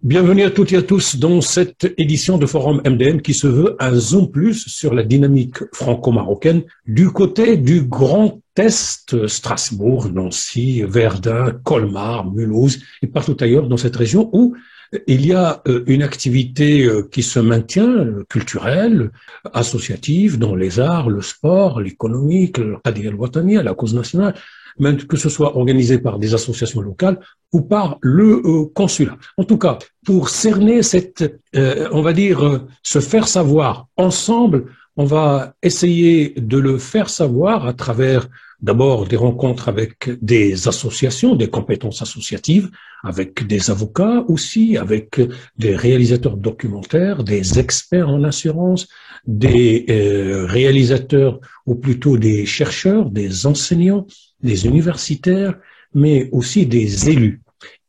Bienvenue à toutes et à tous dans cette édition de Forum MDM qui se veut un zoom plus sur la dynamique franco-marocaine du côté du Grand Est, Strasbourg, Nancy, Verdun, Colmar, Mulhouse et partout ailleurs dans cette région où il y a une activité qui se maintient, culturelle, associative, dans les arts, le sport, l'économie, le Qadiyya al-Watani, la cause nationale, même que ce soit organisé par des associations locales ou par le consulat. En tout cas, pour cerner cette, on va dire, se faire savoir ensemble, on va essayer de le faire savoir à travers d'abord des rencontres avec des associations, des compétences associatives, avec des avocats aussi, avec des réalisateurs de documentaires, des experts en assurance, des réalisateurs ou plutôt des chercheurs, des enseignants, des universitaires, mais aussi des élus.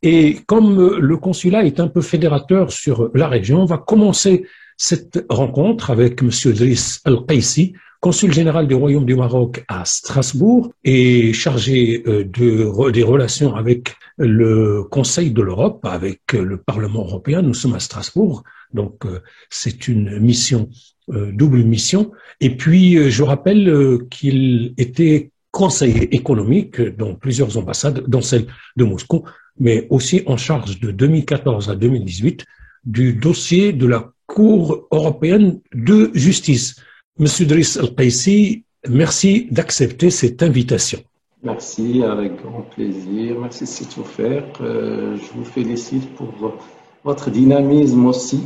Et comme le consulat est un peu fédérateur sur la région, on va commencer cette rencontre avec M. Driss Al-Qaissi, consul général du Royaume du Maroc à Strasbourg et chargé des relations avec le Conseil de l'Europe, avec le Parlement européen. Nous sommes à Strasbourg, donc c'est une mission, double mission. Et puis, je rappelle qu'il était conseiller économique dans plusieurs ambassades, dont celle de Moscou, mais aussi en charge de 2014 à 2018 du dossier de la Cour européenne de justice. Monsieur Driss Al-Qaissi, merci d'accepter cette invitation. Merci, avec grand plaisir. Merci, c'est offert. Je vous félicite pour votre dynamisme aussi.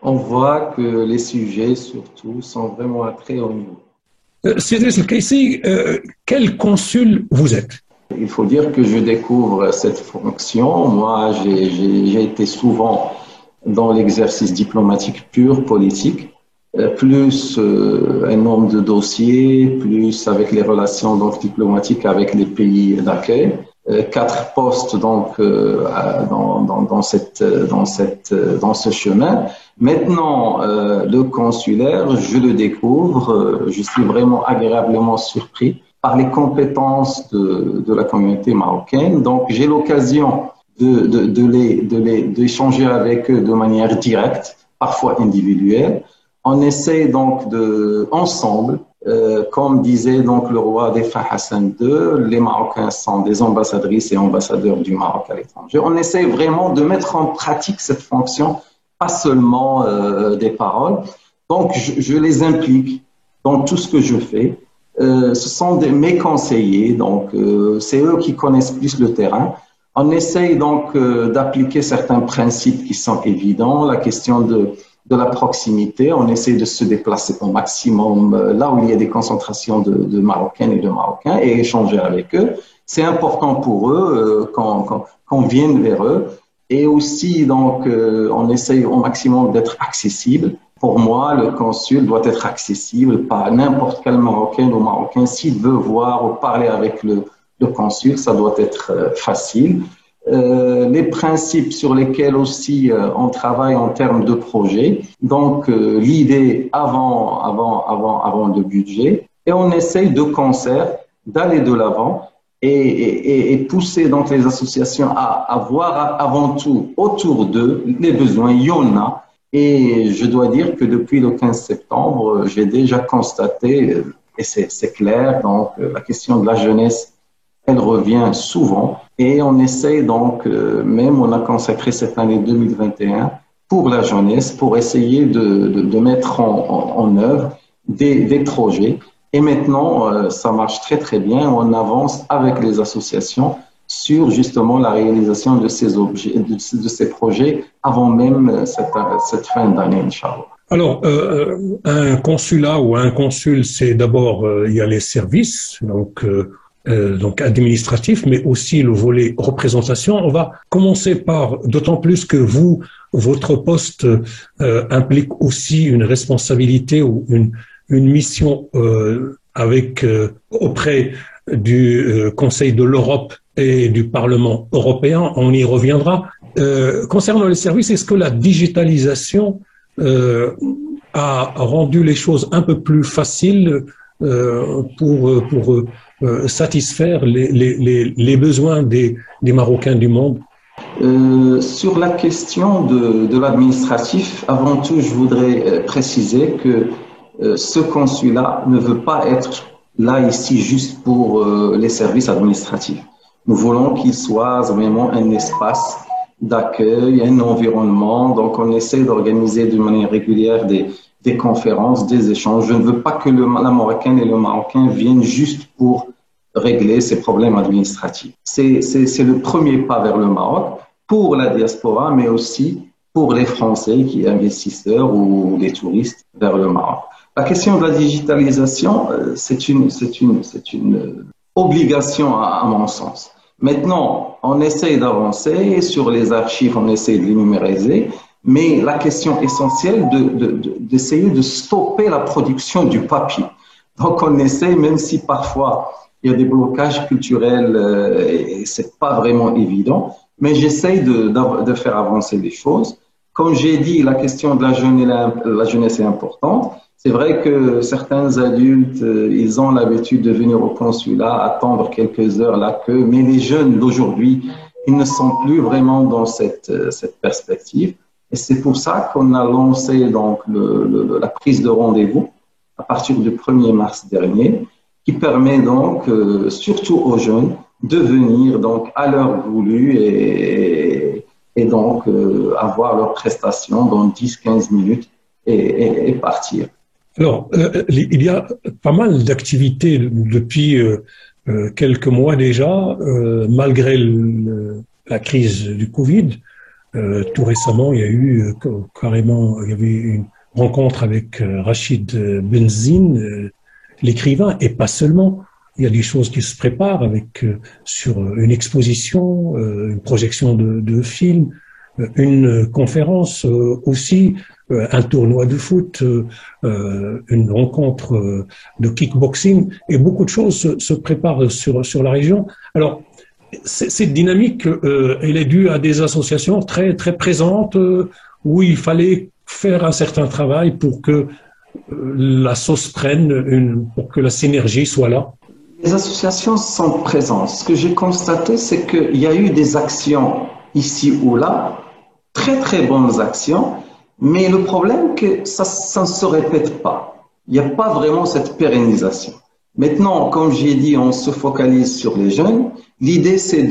On voit que les sujets, surtout, sont vraiment à très haut niveau. Monsieur Driss Al-Qaissi, quel consul vous êtes? Il faut dire que je découvre cette fonction. Moi, j'ai été souvent dans l'exercice diplomatique pur, politique, plus un nombre de dossiers, plus avec les relations donc, diplomatiques avec les pays d'accueil. 4 postes donc dans ce chemin. Maintenant, le consulaire, je le découvre, je suis vraiment agréablement surpris par les compétences de la communauté marocaine. Donc, j'ai l'occasion d'échanger avec eux de manière directe, parfois individuelle. On essaie donc ensemble, comme disait donc le roi défunt Hassan II, les Marocains sont des ambassadrices et ambassadeurs du Maroc à l'étranger. On essaie vraiment de mettre en pratique cette fonction, pas seulement des paroles. Donc, je les implique dans tout ce que je fais. Ce sont mes conseillers, donc c'est eux qui connaissent plus le terrain. On essaye donc d'appliquer certains principes qui sont évidents, la question de la proximité. On essaie de se déplacer au maximum là où il y a des concentrations de Marocaines et de Marocains et échanger avec eux. C'est important pour eux qu'on vienne vers eux. Et aussi, donc, on essaye au maximum d'être accessible. Pour moi, le consul doit être accessible par n'importe quel Marocain ou Marocain. S'il veut voir ou parler avec le consul, ça doit être facile. Les principes sur lesquels aussi on travaille en termes de projet. Donc, l'idée avant le budget. Et on essaye de concert d'aller de l'avant et pousser donc les associations à voir avant tout autour d'eux les besoins. Il y en a. Et je dois dire que depuis le 15 septembre, j'ai déjà constaté, et c'est clair, donc la question de la jeunesse, elle revient souvent. Et on essaie donc, même on a consacré cette année 2021 pour la jeunesse, pour essayer de mettre en œuvre des projets. Et maintenant, ça marche très très bien. On avance avec les associations sur justement la réalisation de ces objets, de ces projets avant même cette fin d'année, Inch'Allah. Alors, un consulat ou un consul, c'est d'abord, il y a les services, donc administratifs, mais aussi le volet représentation. On va commencer par, d'autant plus que votre poste implique aussi une responsabilité ou une mission auprès du Conseil de l'Europe et du Parlement européen, on y reviendra. Concernant les services, est-ce que la digitalisation a rendu les choses un peu plus faciles pour satisfaire les besoins des Marocains du monde? Sur la question de l'administratif, avant tout, je voudrais préciser que ce consulat ne veut pas être là ici juste pour les services administratifs. Nous voulons qu'il soit vraiment un espace d'accueil, un environnement. Donc, on essaie d'organiser de manière régulière des conférences, des échanges. Je ne veux pas que la Marocaine et le Marocain viennent juste pour régler ces problèmes administratifs. C'est le premier pas vers le Maroc pour la diaspora, mais aussi pour les Français qui investisseurs ou les touristes vers le Maroc. La question de la digitalisation, c'est une obligation à mon sens. Maintenant, on essaie d'avancer sur les archives, on essaie de les numériser, mais la question essentielle d'essayer de stopper la production du papier. Donc, on essaie, même si parfois il y a des blocages culturels et c'est pas vraiment évident, mais j'essaie de faire avancer les choses. Comme j'ai dit, la question de la jeunesse est importante. C'est vrai que certains adultes, ils ont l'habitude de venir au consulat, attendre quelques heures la queue, mais les jeunes d'aujourd'hui, ils ne sont plus vraiment dans cette perspective. Et c'est pour ça qu'on a lancé donc la prise de rendez-vous à partir du 1er mars dernier, qui permet donc, surtout aux jeunes, de venir donc à l'heure voulue et donc avoir leur prestation dans 10-15 minutes et partir. Alors, il y a pas mal d'activités depuis quelques mois déjà, malgré la crise du Covid. Tout récemment, il y a eu il y avait une rencontre avec Rachid Benzine, l'écrivain, et pas seulement. Il y a des choses qui se préparent sur une exposition, une projection de films, une conférence aussi, un tournoi de foot, une rencontre de kickboxing, et beaucoup de choses se préparent sur la région. Alors, cette dynamique, elle est due à des associations très très présentes où il fallait faire un certain travail pour que la sauce prenne, pour que la synergie soit là. Les associations sont présentes. Ce que j'ai constaté, c'est qu'il y a eu des actions ici ou là, très très bonnes actions, mais le problème c'est que ça ne se répète pas. Il n'y a pas vraiment cette pérennisation. Maintenant, comme j'ai dit, on se focalise sur les jeunes. L'idée, c'est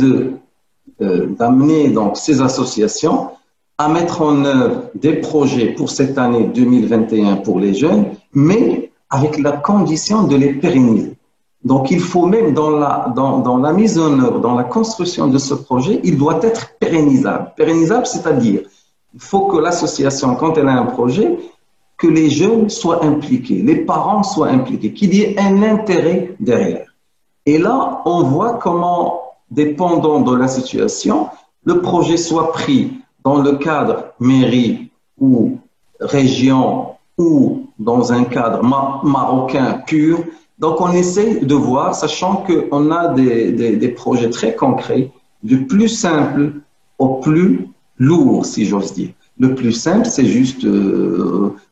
d'amener donc ces associations à mettre en œuvre des projets pour cette année 2021 pour les jeunes, mais avec la condition de les pérenniser. Donc, il faut même dans la mise en œuvre, dans la construction de ce projet, il doit être pérennisable. Pérennisable, c'est-à-dire, il faut que l'association, quand elle a un projet, que les jeunes soient impliqués, les parents soient impliqués, qu'il y ait un intérêt derrière. Et là, on voit comment, dépendant de la situation, le projet soit pris dans le cadre mairie ou région ou dans un cadre marocain pur. Donc, on essaie de voir, sachant qu'on a des projets très concrets, du plus simple au plus lourd, si j'ose dire. Le plus simple, c'est juste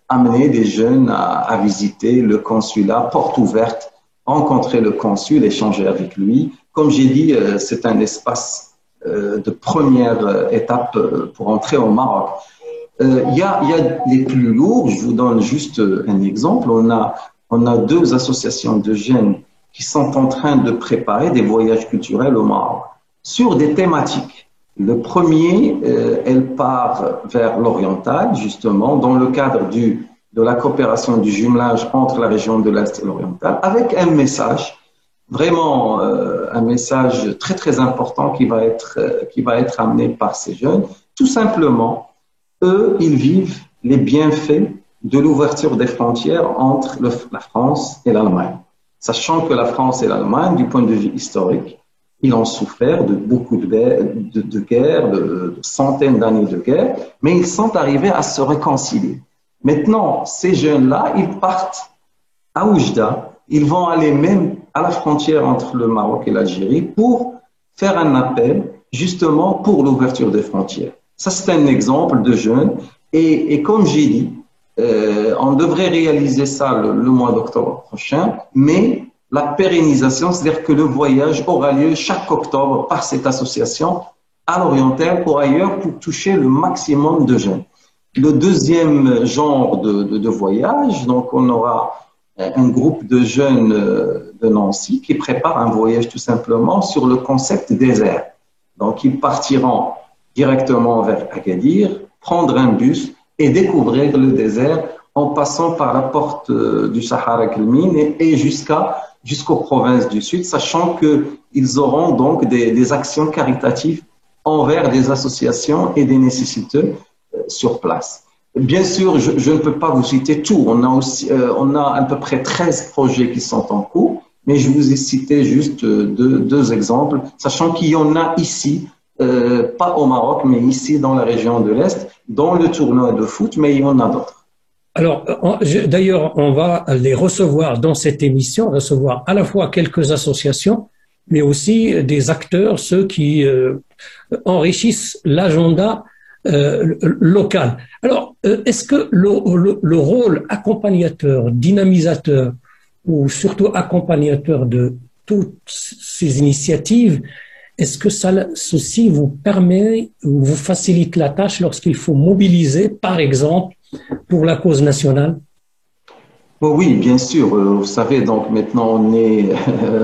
amener des jeunes à visiter le consulat, porte ouverte, rencontrer le consul, échanger avec lui. Comme j'ai dit, c'est un espace de première étape pour entrer au Maroc. Il y a les plus lourds, je vous donne juste un exemple. On a deux associations de jeunes qui sont en train de préparer des voyages culturels au Maroc sur des thématiques. Le premier, elle part vers l'oriental, justement, dans le cadre de la coopération du jumelage entre la région de l'Est et l'oriental, avec un message, vraiment un message très très important qui va être amené par ces jeunes. Tout simplement, eux, ils vivent les bienfaits de l'ouverture des frontières entre la France et l'Allemagne. Sachant que la France et l'Allemagne, du point de vue historique, ils ont souffert de beaucoup de guerres, de centaines d'années de guerre, mais ils sont arrivés à se réconcilier. Maintenant, ces jeunes-là, ils partent à Oujda, ils vont aller même à la frontière entre le Maroc et l'Algérie pour faire un appel justement pour l'ouverture des frontières. Ça, c'est un exemple de jeunes. Et comme j'ai dit, on devrait réaliser ça le mois d'octobre prochain, mais la pérennisation, c'est-à-dire que le voyage aura lieu chaque octobre par cette association à l'oriental ou ailleurs pour toucher le maximum de jeunes. Le deuxième genre de voyage, donc on aura un groupe de jeunes de Nancy qui préparent un voyage tout simplement sur le concept désert. Donc ils partiront directement vers Agadir, prendre un bus et découvrir le désert en passant par la porte du Sahara Kelmine et jusqu'aux provinces du Sud, sachant qu'ils auront donc des actions caritatives envers des associations et des nécessiteux sur place. Bien sûr, je ne peux pas vous citer tout. On a à peu près 13 projets qui sont en cours, mais je vous ai cité juste deux exemples, sachant qu'il y en a ici, pas au Maroc, mais ici dans la région de l'Est, dans le tournoi de foot, mais il y en a d'autres. Alors, d'ailleurs, on va les recevoir dans cette émission, recevoir à la fois quelques associations, mais aussi des acteurs, ceux qui enrichissent l'agenda local. Alors, est-ce que le rôle accompagnateur, dynamisateur, ou surtout accompagnateur de toutes ces initiatives, est-ce que ceci vous permet ou vous facilite la tâche lorsqu'il faut mobiliser, par exemple, pour la cause nationale? Oui, bien sûr. Vous savez, donc maintenant on est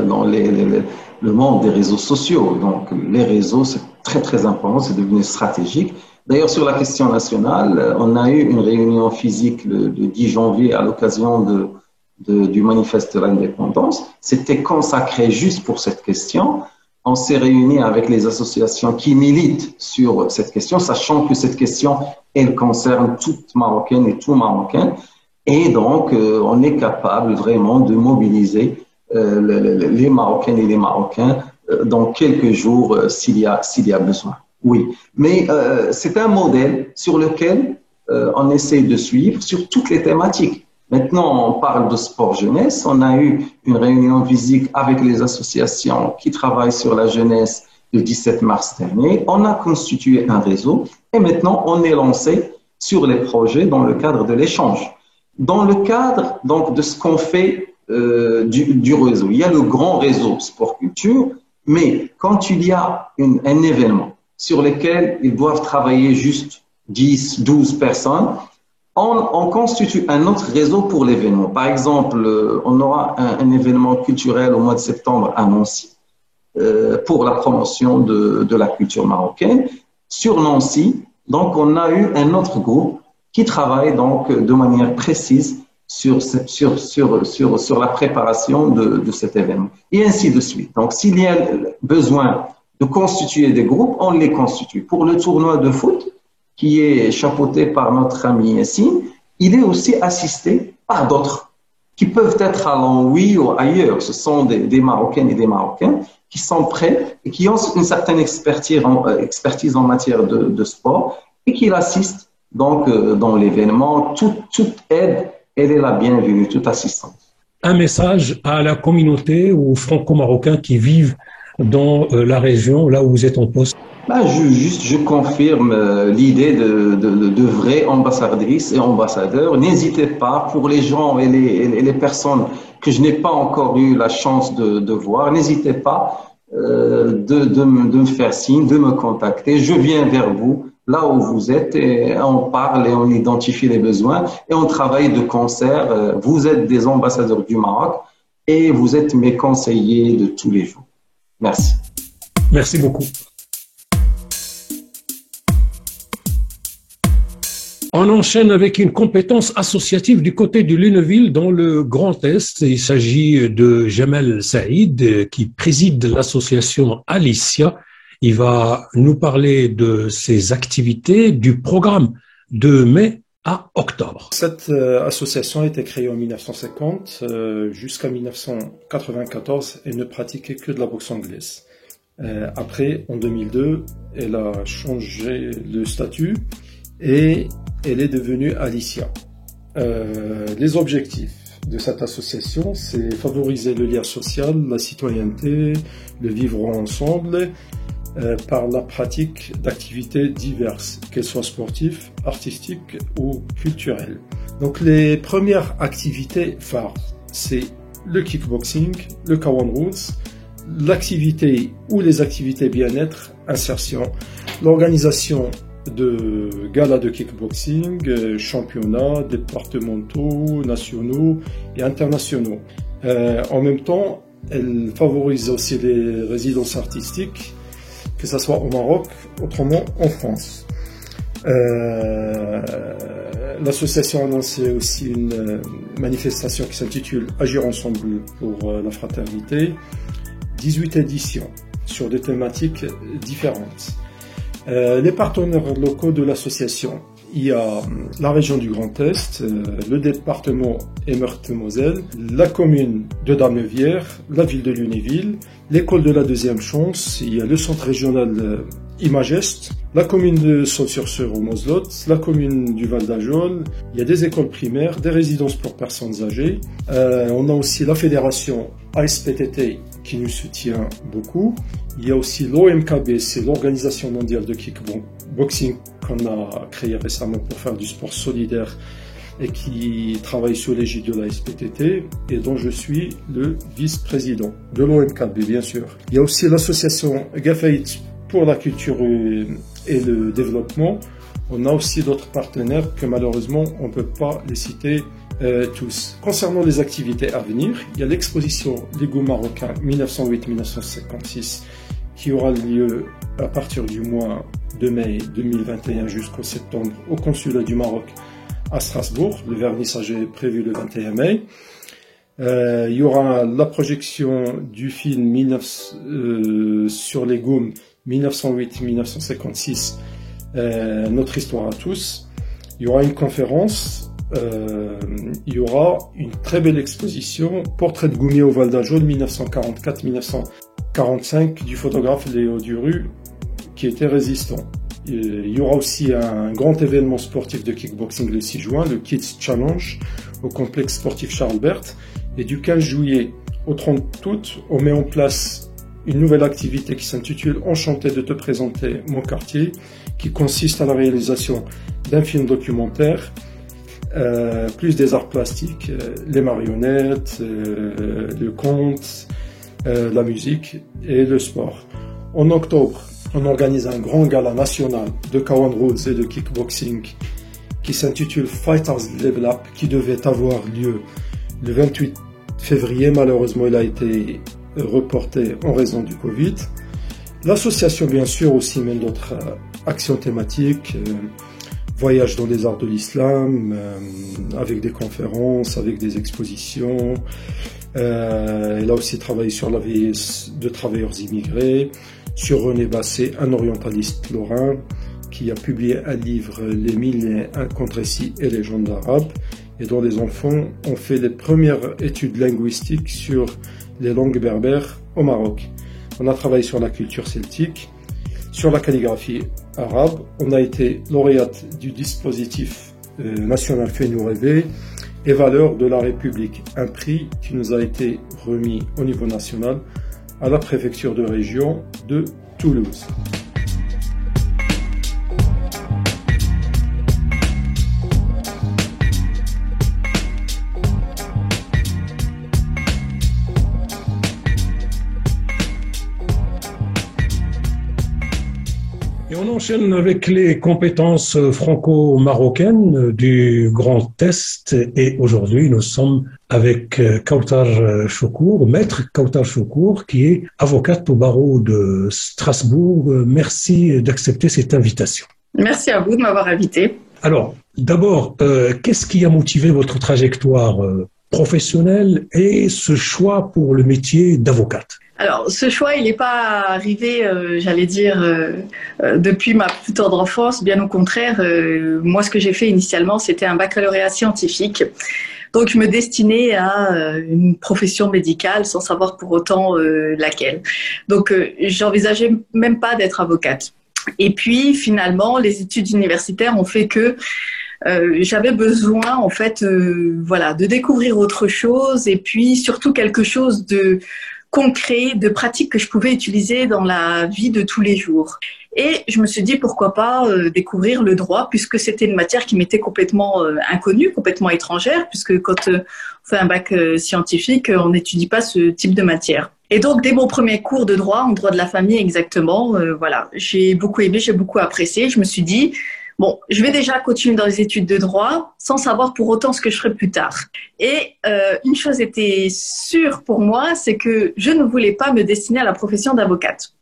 dans le monde des réseaux sociaux. Donc les réseaux, c'est très très important, c'est devenu stratégique. D'ailleurs, sur la question nationale, on a eu une réunion physique le 10 janvier à l'occasion du manifeste de l'indépendance. C'était consacré juste pour cette question. On s'est réunis avec les associations qui militent sur cette question, sachant que cette question, elle concerne toute Marocaine et tout Marocain. Et donc, on est capable vraiment de mobiliser les Marocaines et les Marocains dans quelques jours s'il y a besoin. Oui, mais c'est un modèle sur lequel on essaie de suivre sur toutes les thématiques. Maintenant, on parle de sport jeunesse. On a eu une réunion physique avec les associations qui travaillent sur la jeunesse le 17 mars dernier. On a constitué un réseau et maintenant, on est lancé sur les projets dans le cadre de l'échange. Dans le cadre donc de ce qu'on fait du réseau, il y a le grand réseau sport-culture, mais quand il y a un événement sur lequel ils doivent travailler juste 10, 12 personnes, on constitue un autre réseau pour l'événement. Par exemple, on aura un événement culturel au mois de septembre à Nancy pour la promotion de la culture marocaine. Sur Nancy, donc, on a eu un autre groupe qui travaille donc de manière précise sur la préparation de cet événement, et ainsi de suite. Donc, s'il y a besoin de constituer des groupes, on les constitue. Pour le tournoi de foot, qui est chapeauté par notre ami Yassine, il est aussi assisté par d'autres qui peuvent être à l'Anouilh ou ailleurs. Ce sont des Marocaines et des Marocains qui sont prêts et qui ont une certaine expertise en matière de sport et qui l'assistent donc dans l'événement. Toute aide, elle est la bienvenue, toute assistance. Un message à la communauté ou aux franco-marocains qui vivent dans la région, là où vous êtes en poste. Je confirme l'idée de vraies ambassadrices et ambassadeurs. N'hésitez pas, pour les gens et les personnes que je n'ai pas encore eu la chance de voir, n'hésitez pas de me faire signe, de me contacter. Je viens vers vous, là où vous êtes, et on parle et on identifie les besoins et on travaille de concert. Vous êtes des ambassadeurs du Maroc et vous êtes mes conseillers de tous les jours. Merci. Merci beaucoup. On enchaîne avec une compétence associative du côté de Lunéville dans le Grand Est. Il s'agit de Jamel Saïd qui préside l'association Alicia. Il va nous parler de ses activités du programme de mai à octobre. Cette association a été créée en 1950 jusqu'à 1994 et ne pratiquait que de la boxe anglaise. Après, en 2002, elle a changé le statut et elle est devenue Alicia. Les objectifs de cette association, c'est favoriser le lien social, la citoyenneté, le vivre ensemble par la pratique d'activités diverses, qu'elles soient sportives, artistiques ou culturelles. Donc les premières activités phares, c'est le kickboxing, le Kawan Roots, l'activité ou les activités bien-être insertion, l'organisation de galas de kickboxing, championnats départementaux, nationaux et internationaux. En même temps, elle favorise aussi les résidences artistiques, que ce soit au Maroc, autrement en France. L'association a lancé aussi une manifestation qui s'intitule Agir ensemble pour la fraternité, 18 éditions sur des thématiques différentes. Les partenaires locaux de l'association, il y a la région du Grand Est, le département et Meurthe-et-Moselle, la commune de Damevière, la ville de Lunéville, l'école de la deuxième chance, il y a le centre régional Imagest, la commune de Sault-sur-Seure au Moselot, la commune du Val d'Ajol, il y a des écoles primaires, des résidences pour personnes âgées. On a aussi la fédération ASPTT qui nous soutient beaucoup. Il y a aussi l'OMKB, c'est l'Organisation mondiale de kickboxing qu'on a créée récemment pour faire du sport solidaire et qui travaille sous l'égide de la SPTT et dont je suis le vice-président de l'OMKB, bien sûr. Il y a aussi l'association Gafaït pour la culture et le développement. On a aussi d'autres partenaires que malheureusement on ne peut pas les citer tous. Concernant les activités à venir, il y a l'exposition Lego marocain 1908-1956 qui aura lieu à partir du mois de mai 2021 jusqu'au septembre au consulat du Maroc à Strasbourg. Le vernissage est prévu le 21 mai. Il y aura la projection du film sur les GOM 1908-1956, notre histoire à tous. Il y aura une conférence, il y aura une très belle exposition, portrait de Goumier au Val d'Ajol 1944-1945 du photographe Léo Duru qui était résistant. Il y aura aussi un grand événement sportif de kickboxing le 6 juin, le Kids Challenge, au complexe sportif Charles Berthe. Et du 15 juillet au 30 août, on met en place une nouvelle activité qui s'intitule « Enchanté de te présenter mon quartier », qui consiste à la réalisation d'un film documentaire, plus des arts plastiques, les marionnettes, le conte, la musique et le sport. En octobre, on organise un grand gala national de Kawan Rules et de kickboxing qui s'intitule Fighters Level Up, qui devait avoir lieu le 28 février. Malheureusement, il a été reporté en raison du Covid. L'association, bien sûr, aussi mène d'autres actions thématiques, voyages dans les arts de l'islam, avec des conférences, avec des expositions. Elle a aussi travaillé sur la vie de travailleurs immigrés, sur René Basset, un orientaliste lorrain, qui a publié un livre, Les 1001 contre-récits et légendes arabes, et dont les enfants ont fait les premières études linguistiques sur les langues berbères au Maroc. On a travaillé sur la culture celtique, sur la calligraphie arabe. On a été lauréate du dispositif national Fais-nous rêver et valeurs de la République, un prix qui nous a été remis au niveau national à la préfecture de région de Toulouse. Et on enchaîne avec les compétences franco-marocaines du Grand Est. Et aujourd'hui, nous sommes avec Kautar Choukour, maître Kautar Choukour, qui est avocate au barreau de Strasbourg. Merci d'accepter cette invitation. Merci à vous de m'avoir invité. Alors, d'abord, qu'est-ce qui a motivé votre trajectoire professionnelle et ce choix pour le métier d'avocate ? Alors, ce choix, il n'est pas arrivé, depuis ma plus tendre enfance. Bien au contraire, moi, ce que j'ai fait initialement, c'était un baccalauréat scientifique. Donc, je me destinais à une profession médicale sans savoir pour autant laquelle. Donc, j'envisageais même pas d'être avocate. Et puis, finalement, les études universitaires ont fait que j'avais besoin, en fait, de découvrir autre chose et puis surtout quelque chose de concret, de pratique que je pouvais utiliser dans la vie de tous les jours. Et je me suis dit pourquoi pas découvrir le droit, puisque c'était une matière qui m'était complètement inconnue, complètement étrangère, puisque quand on fait un bac scientifique, on n'étudie pas ce type de matière. Et donc, dès mon premier cours de droit, en droit de la famille exactement, voilà, j'ai beaucoup aimé, j'ai beaucoup apprécié. Je me suis dit, bon, je vais déjà continuer dans les études de droit sans savoir pour autant ce que je ferai plus tard. Et une chose était sûre pour moi, c'est que je ne voulais pas me destiner à la profession d'avocate.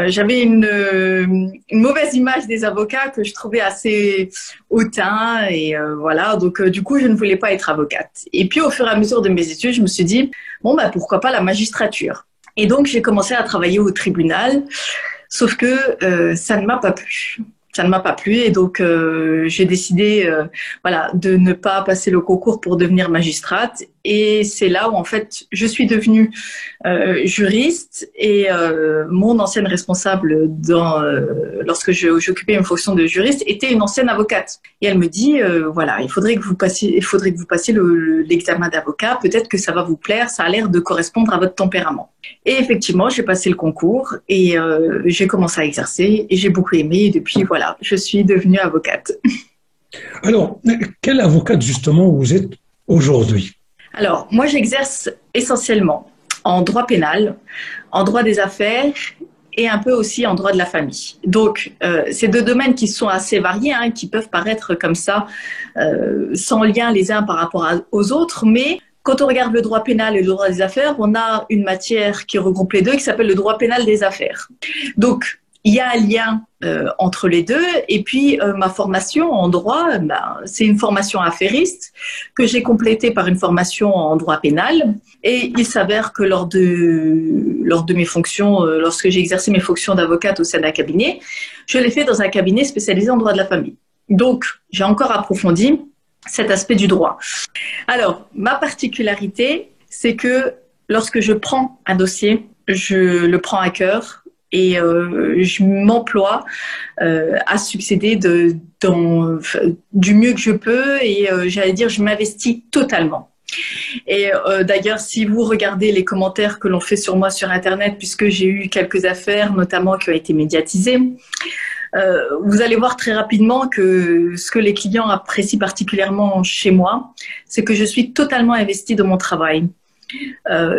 J'avais une mauvaise image des avocats que je trouvais assez hautain et voilà, donc du coup, je ne voulais pas être avocate. Et puis, au fur et à mesure de mes études, je me suis dit, bon, bah, pourquoi pas la magistrature? Et donc, j'ai commencé à travailler au tribunal, sauf que ça ne m'a pas plu. Ça ne m'a pas plu et donc j'ai décidé voilà, de ne pas passer le concours pour devenir magistrate. Et c'est là où en fait je suis devenue juriste et mon ancienne responsable lorsque j'occupais une fonction de juriste était une ancienne avocate. Et elle me dit voilà, il faudrait que vous passiez l'examen d'avocat. Peut-être que ça va vous plaire. Ça a l'air de correspondre à votre tempérament. Et effectivement, j'ai passé le concours et j'ai commencé à exercer et j'ai beaucoup aimé. Et depuis, voilà, je suis devenue avocate. Alors, quelle avocate justement vous êtes aujourd'hui? Alors, moi, j'exerce essentiellement en droit pénal, en droit des affaires et un peu aussi en droit de la famille. Donc, c'est deux domaines qui sont assez variés, hein, qui peuvent paraître comme ça, sans lien les uns par rapport aux autres, mais quand on regarde le droit pénal et le droit des affaires, on a une matière qui regroupe les deux, qui s'appelle le droit pénal des affaires. Donc, il y a un lien entre les deux. Et puis, ma formation en droit, c'est une formation affairiste que j'ai complétée par une formation en droit pénal. Et il s'avère que lors de mes fonctions, lorsque j'ai exercé mes fonctions d'avocate au sein d'un cabinet, je l'ai fait dans un cabinet spécialisé en droit de la famille. Donc, j'ai encore approfondi cet aspect du droit. Alors, ma particularité, c'est que lorsque je prends un dossier, je le prends à cœur et je m'emploie à succéder du mieux que je peux et j'allais dire, je m'investis totalement. Et d'ailleurs, si vous regardez les commentaires que l'on fait sur moi sur Internet, puisque j'ai eu quelques affaires, notamment qui ont été médiatisées, vous allez voir très rapidement que ce que les clients apprécient particulièrement chez moi, c'est que je suis totalement investie dans mon travail.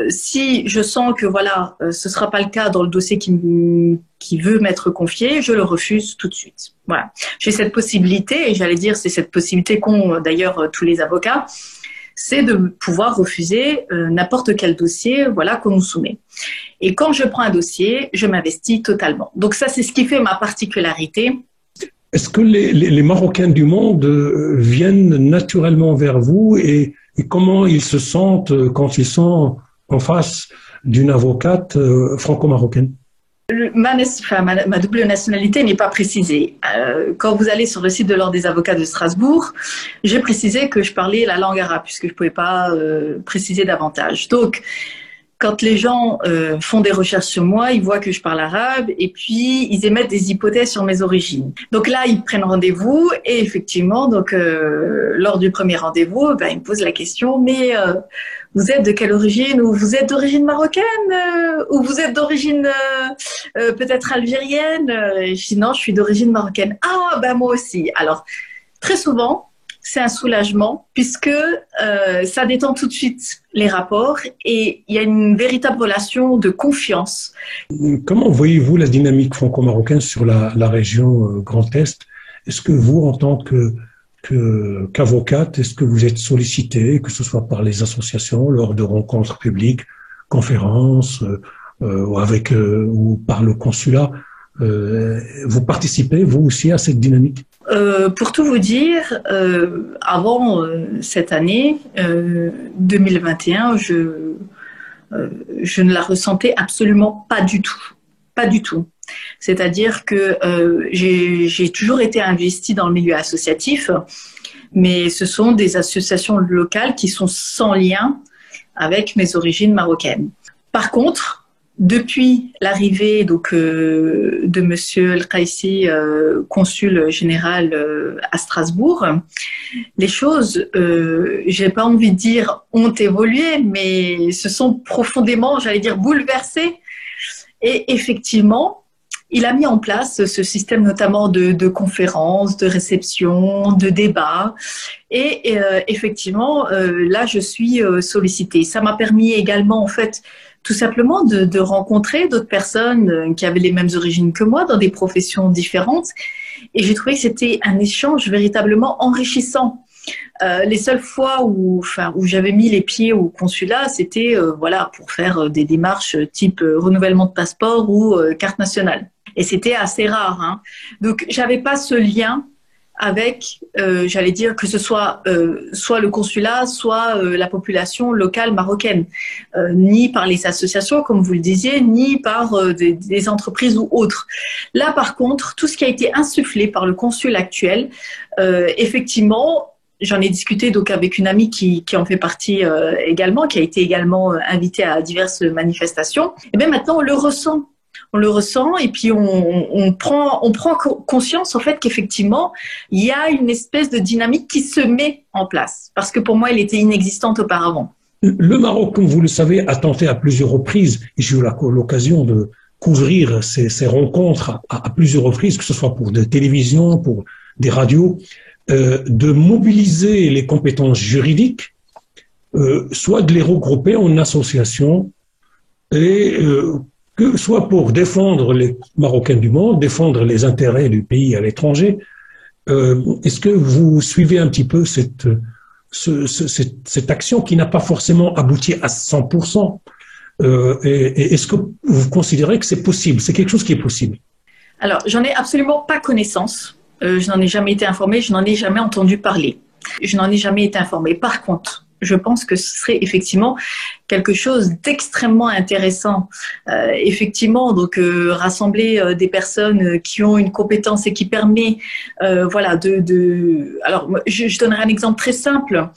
Si je sens que voilà, ce sera pas le cas dans le dossier qui veut m'être confié, je le refuse tout de suite. Voilà, j'ai cette possibilité et j'allais dire c'est cette possibilité qu'ont d'ailleurs tous les avocats, c'est de pouvoir refuser n'importe quel dossier, voilà, qu'on nous soumet. Et quand je prends un dossier, je m'investis totalement. Donc ça, c'est ce qui fait ma particularité. Est-ce que les Marocains du monde viennent naturellement vers vous et comment ils se sentent quand ils sont en face d'une avocate franco-marocaine? Ma double nationalité n'est pas précisée. Quand vous allez sur le site de l'Ordre des avocats de Strasbourg, j'ai précisé que je parlais la langue arabe puisque je ne pouvais pas préciser davantage. Donc, quand les gens font des recherches sur moi, ils voient que je parle arabe et puis ils émettent des hypothèses sur mes origines. Donc là, ils prennent rendez-vous et effectivement, donc lors du premier rendez-vous, ils me posent la question, mais vous êtes de quelle origine? Ou vous êtes d'origine marocaine? Ou vous êtes d'origine peut-être algérienne? Je dis non, je suis d'origine marocaine. Ah, moi aussi. Alors, très souvent, c'est un soulagement puisque ça détend tout de suite les rapports et il y a une véritable relation de confiance. Comment voyez-vous la dynamique franco-marocaine sur la région Grand Est? Est-ce que vous, en tant qu'avocate, est-ce que vous êtes sollicité, que ce soit par les associations, lors de rencontres publiques, conférences, ou par le consulat, vous participez, vous aussi, à cette dynamique? Pour tout vous dire, avant cette année 2021, je ne la ressentais absolument pas du tout. Pas du tout. C'est-à-dire que j'ai toujours été investie dans le milieu associatif, mais ce sont des associations locales qui sont sans lien avec mes origines marocaines. Par contre, depuis l'arrivée de Monsieur El Kaissi, consul général à Strasbourg, les choses, j'ai pas envie de dire ont évolué, mais se sont profondément, j'allais dire, bouleversées. Et effectivement, il a mis en place ce système notamment de conférences, de réceptions, de débats. Et effectivement, là, je suis sollicitée. Ça m'a permis également, en fait, tout simplement de rencontrer d'autres personnes qui avaient les mêmes origines que moi dans des professions différentes. Et j'ai trouvé que c'était un échange véritablement enrichissant. Les seules fois où j'avais mis les pieds au consulat, c'était pour faire des démarches type renouvellement de passeport ou carte nationale. Et c'était assez rare, hein. Donc j'avais pas ce lien avec, j'allais dire, que ce soit soit le consulat, soit la population locale marocaine, ni par les associations, comme vous le disiez, ni par des entreprises ou autres. Là, par contre, tout ce qui a été insufflé par le consul actuel, effectivement, j'en ai discuté donc avec une amie qui en fait partie également, qui a été également invitée à diverses manifestations. Et bien maintenant, on le ressent. On le ressent et puis on prend conscience en fait qu'effectivement il y a une espèce de dynamique qui se met en place parce que pour moi elle était inexistante auparavant. Le Maroc, comme vous le savez, a tenté à plusieurs reprises, et j'ai eu l'occasion de couvrir ces rencontres à plusieurs reprises, que ce soit pour des télévisions, pour des radios, de mobiliser les compétences juridiques, soit de les regrouper en association et que soit pour défendre les Marocains du monde, défendre les intérêts du pays à l'étranger. Est-ce que vous suivez un petit peu cette action qui n'a pas forcément abouti à 100%, et est-ce que vous considérez que c'est possible, c'est quelque chose qui est possible? Alors, j'en ai absolument pas connaissance. Je n'en ai jamais été informée, je n'en ai jamais entendu parler. Je n'en ai jamais été informée. Par contre, je pense que ce serait effectivement quelque chose d'extrêmement intéressant. Effectivement, donc rassembler des personnes qui ont une compétence et qui permet, Alors, je donnerai un exemple très simple.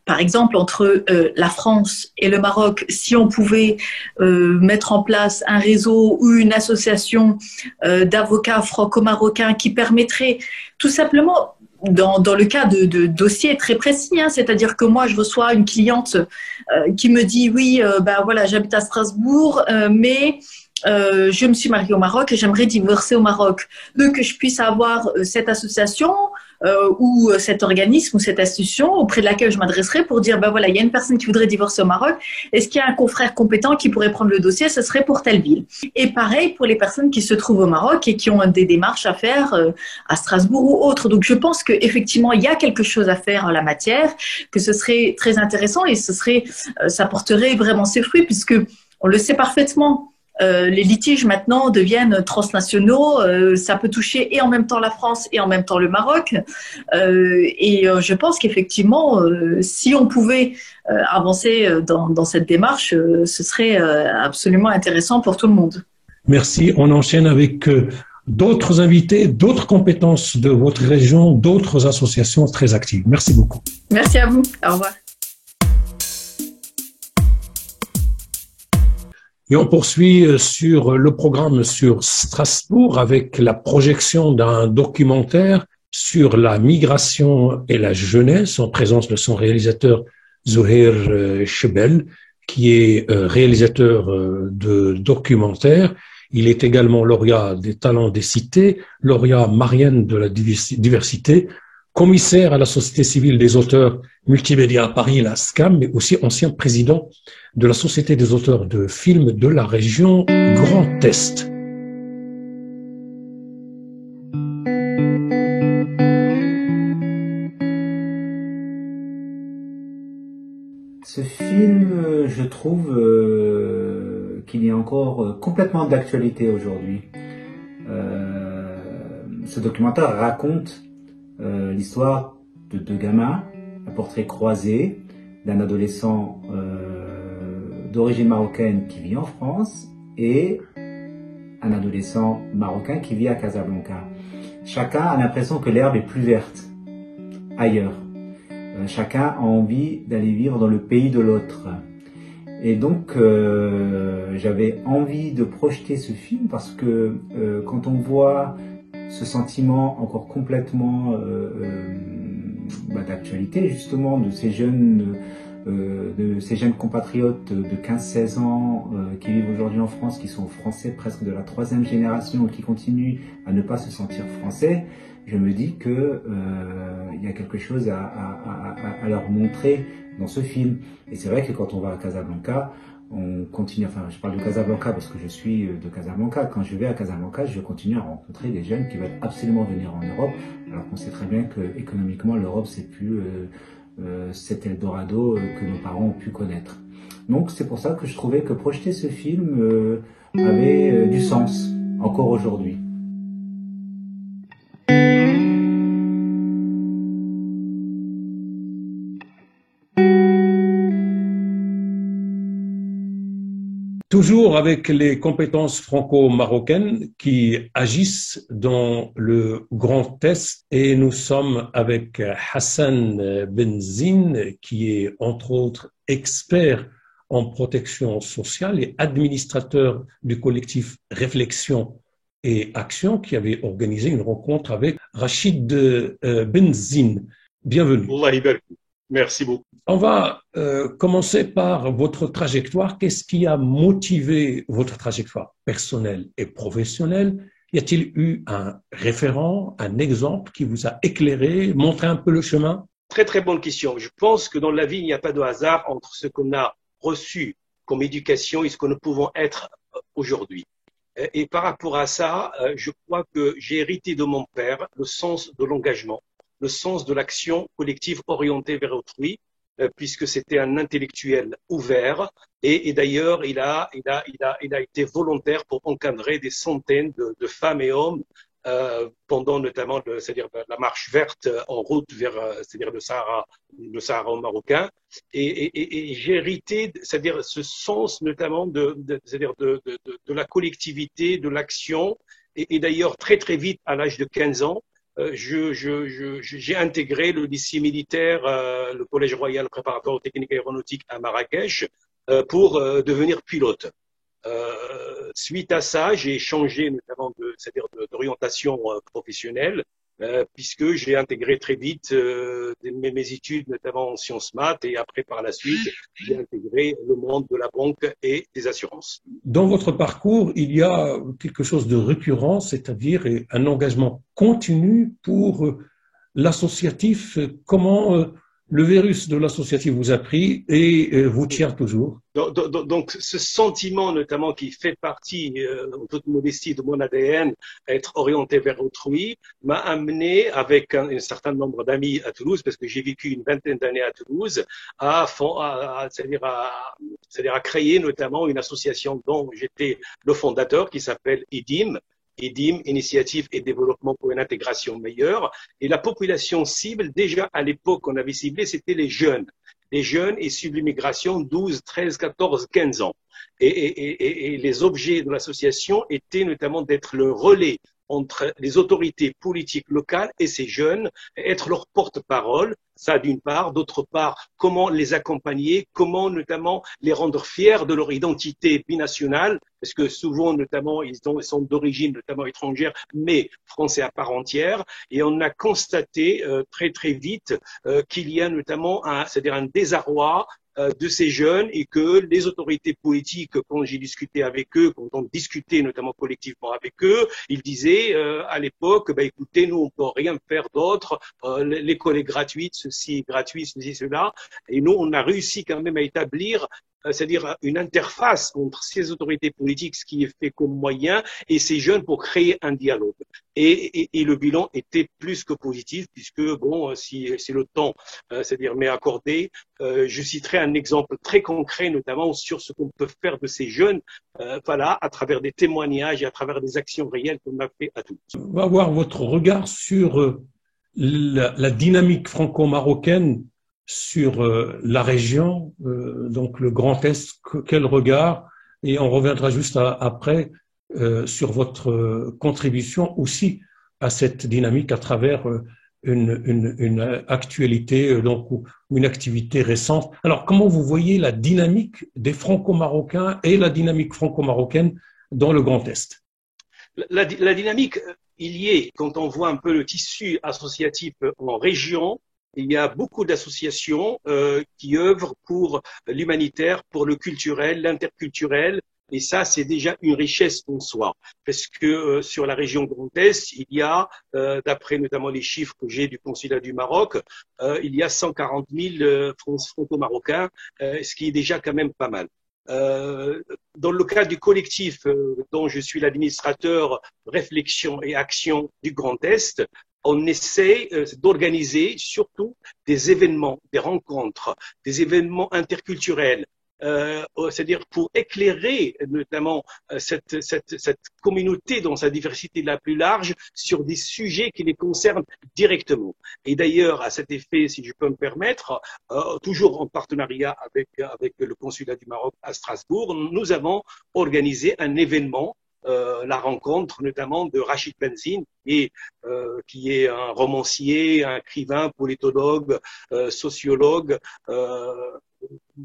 Par exemple, entre la France et le Maroc, si on pouvait mettre en place un réseau ou une association d'avocats franco-marocains qui permettrait tout simplement, dans le cas de dossiers très précis, hein, c'est-à-dire que moi, je reçois une cliente qui me dit « Oui, j'habite à Strasbourg, mais… je me suis mariée au Maroc et j'aimerais divorcer au Maroc. » Donc, que je puisse avoir cette association ou cet organisme ou cette institution auprès de laquelle je m'adresserai pour dire il y a une personne qui voudrait divorcer au Maroc, est-ce qu'il y a un confrère compétent qui pourrait prendre le dossier, ce serait pour telle ville. Et pareil pour les personnes qui se trouvent au Maroc et qui ont des démarches à faire à Strasbourg ou autre. Donc je pense qu'effectivement il y a quelque chose à faire en la matière, que ce serait très intéressant et ça porterait vraiment ses fruits puisque on le sait parfaitement. Les litiges maintenant deviennent transnationaux, ça peut toucher et en même temps la France et en même temps le Maroc. Je pense qu'effectivement, si on pouvait avancer dans cette démarche, ce serait absolument intéressant pour tout le monde. Merci. On enchaîne avec d'autres invités, d'autres compétences de votre région, d'autres associations très actives. Merci beaucoup. Merci à vous. Au revoir. Et on poursuit sur le programme sur Strasbourg avec la projection d'un documentaire sur la migration et la jeunesse en présence de son réalisateur Zouhair Chebel, qui est réalisateur de documentaires. Il est également lauréat des talents des cités, lauréat Marianne de la diversité, commissaire à la Société civile des auteurs multimédia à Paris, la SCAM, mais aussi ancien président de la Société des auteurs de films de la région Grand Est. Ce film, je trouve qu'il est encore complètement d'actualité aujourd'hui. Ce documentaire raconte l'histoire de deux gamins, un portrait croisé d'un adolescent d'origine marocaine qui vit en France et un adolescent marocain qui vit à Casablanca. Chacun a l'impression que l'herbe est plus verte ailleurs. Chacun a envie d'aller vivre dans le pays de l'autre. Et donc, j'avais envie de projeter ce film parce que quand on voit ce sentiment encore complètement d'actualité, justement, de ces jeunes compatriotes de 15-16 ans qui vivent aujourd'hui en France, qui sont français presque de la 3e génération, qui continuent à ne pas se sentir français, je me dis que il y a quelque chose à leur montrer dans ce film. Et c'est vrai que quand on va à Casablanca, On continue, enfin je parle de Casablanca parce que je suis de Casablanca. Quand je vais à Casablanca, je continue à rencontrer des jeunes qui veulent absolument venir en Europe, alors qu'on sait très bien que économiquement l'Europe c'est plus cet Eldorado que nos parents ont pu connaître. Donc c'est pour ça que je trouvais que projeter ce film avait du sens encore aujourd'hui. Toujours avec les compétences franco-marocaines qui agissent dans le Grand Est, et nous sommes avec Hassan Benzine qui est entre autres expert en protection sociale et administrateur du collectif Réflexion et Action qui avait organisé une rencontre avec Rachid Benzine. Bienvenue. Merci beaucoup. On va commencer par votre trajectoire. Qu'est-ce qui a motivé votre trajectoire personnelle et professionnelle? Y a-t-il eu un référent, un exemple qui vous a éclairé, montré un peu le chemin? Très très bonne question. Je pense que dans la vie, il n'y a pas de hasard entre ce qu'on a reçu comme éducation et ce que nous pouvons être aujourd'hui. Et par rapport à ça, je crois que j'ai hérité de mon père le sens de l'engagement, le sens de l'action collective orientée vers autrui, puisque c'était un intellectuel ouvert et d'ailleurs il a été volontaire pour encadrer des centaines de femmes et hommes pendant notamment c'est-à-dire la marche verte en route vers c'est-à-dire le Sahara marocain et j'ai hérité c'est-à-dire ce sens notamment c'est-à-dire de la collectivité, de l'action et d'ailleurs très très vite à l'âge de 15 ans j'ai intégré le lycée militaire, le collège royal préparatoire technique aéronautique à Marrakech pour devenir pilote. Suite à ça, j'ai changé notamment c'est-à-dire d'orientation professionnelle puisque j'ai intégré très vite mes études, notamment en sciences maths, et après par la suite, j'ai intégré le monde de la banque et des assurances. Dans votre parcours, il y a quelque chose de récurrent, c'est-à-dire un engagement continu pour l'associatif. Comment le virus de l'associatif vous a pris et vous tient toujours? Donc, ce sentiment notamment qui fait partie, en toute modestie, de mon ADN, être orienté vers autrui, m'a amené avec un certain nombre d'amis à Toulouse, parce que j'ai vécu une vingtaine d'années à Toulouse, c'est-à-dire à créer notamment une association dont j'étais le fondateur, qui s'appelle IDIM, Initiative et Développement pour une intégration meilleure. Et la population cible, déjà à l'époque qu'on avait ciblé, c'était les jeunes issus de l'immigration, 12, 13, 14, 15 ans. Et les objets de l'association étaient notamment d'être le relais entre les autorités politiques locales et ces jeunes, être leur porte-parole, ça d'une part, d'autre part, comment les accompagner, comment notamment les rendre fiers de leur identité binationale, parce que souvent notamment ils sont d'origine notamment étrangère, mais français à part entière, et on a constaté très très vite qu'il y a notamment c'est-à-dire un désarroi de ces jeunes et que les autorités politiques, quand j'ai discuté avec eux, quand on discutait notamment collectivement avec eux, ils disaient à l'époque, écoutez, nous on peut rien faire d'autre, l'école est gratuite, ceci est gratuit, ceci, cela, et nous on a réussi quand même à établir c'est-à-dire une interface entre ces autorités politiques, ce qui est fait comme moyen, et ces jeunes pour créer un dialogue. Et le bilan était plus que positif, puisque, bon, si le temps, c'est-à-dire m'est accordé, je citerai un exemple très concret, notamment sur ce qu'on peut faire de ces jeunes, voilà, à travers des témoignages et à travers des actions réelles qu'on a fait à tous. On va voir votre regard sur la dynamique franco-marocaine sur la région, donc le Grand Est, quel regard? Et on reviendra juste après sur votre contribution aussi à cette dynamique à travers une actualité, donc une activité récente. Alors, comment vous voyez la dynamique des Franco-Marocains et la dynamique franco-marocaine dans le Grand Est? La dynamique, il y est, quand on voit un peu le tissu associatif en région, il y a beaucoup d'associations qui œuvrent pour l'humanitaire, pour le culturel, l'interculturel, et ça, c'est déjà une richesse en soi. Parce que sur la région Grand Est, il y a, d'après notamment les chiffres que j'ai du consulat du Maroc, il y a 140 000 franco-marocains, ce qui est déjà quand même pas mal. Dans le cadre du collectif dont je suis l'administrateur Réflexion et Action du Grand Est, on essaie d'organiser surtout des événements, des rencontres, des événements interculturels, c'est-à-dire pour éclairer notamment cette communauté dans sa diversité la plus large sur des sujets qui les concernent directement. Et d'ailleurs, à cet effet, si je peux me permettre, toujours en partenariat avec le consulat du Maroc à Strasbourg, nous avons organisé un événement, la rencontre notamment de Rachid Benzine, qui est un romancier, un écrivain, politologue, sociologue,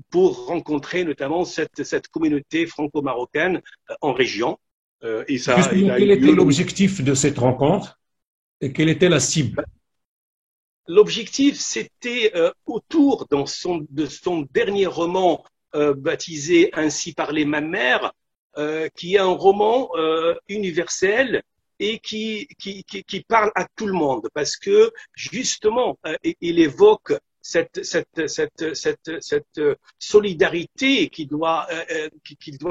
pour rencontrer notamment cette communauté franco-marocaine en région. Et ça, justement, quel était l'objectif de cette rencontre et quelle était la cible? L'objectif, c'était autour de son dernier roman baptisé Ainsi parlait ma mère, qui est un roman universel et qui parle à tout le monde parce que justement, il évoque cette solidarité qu'il doit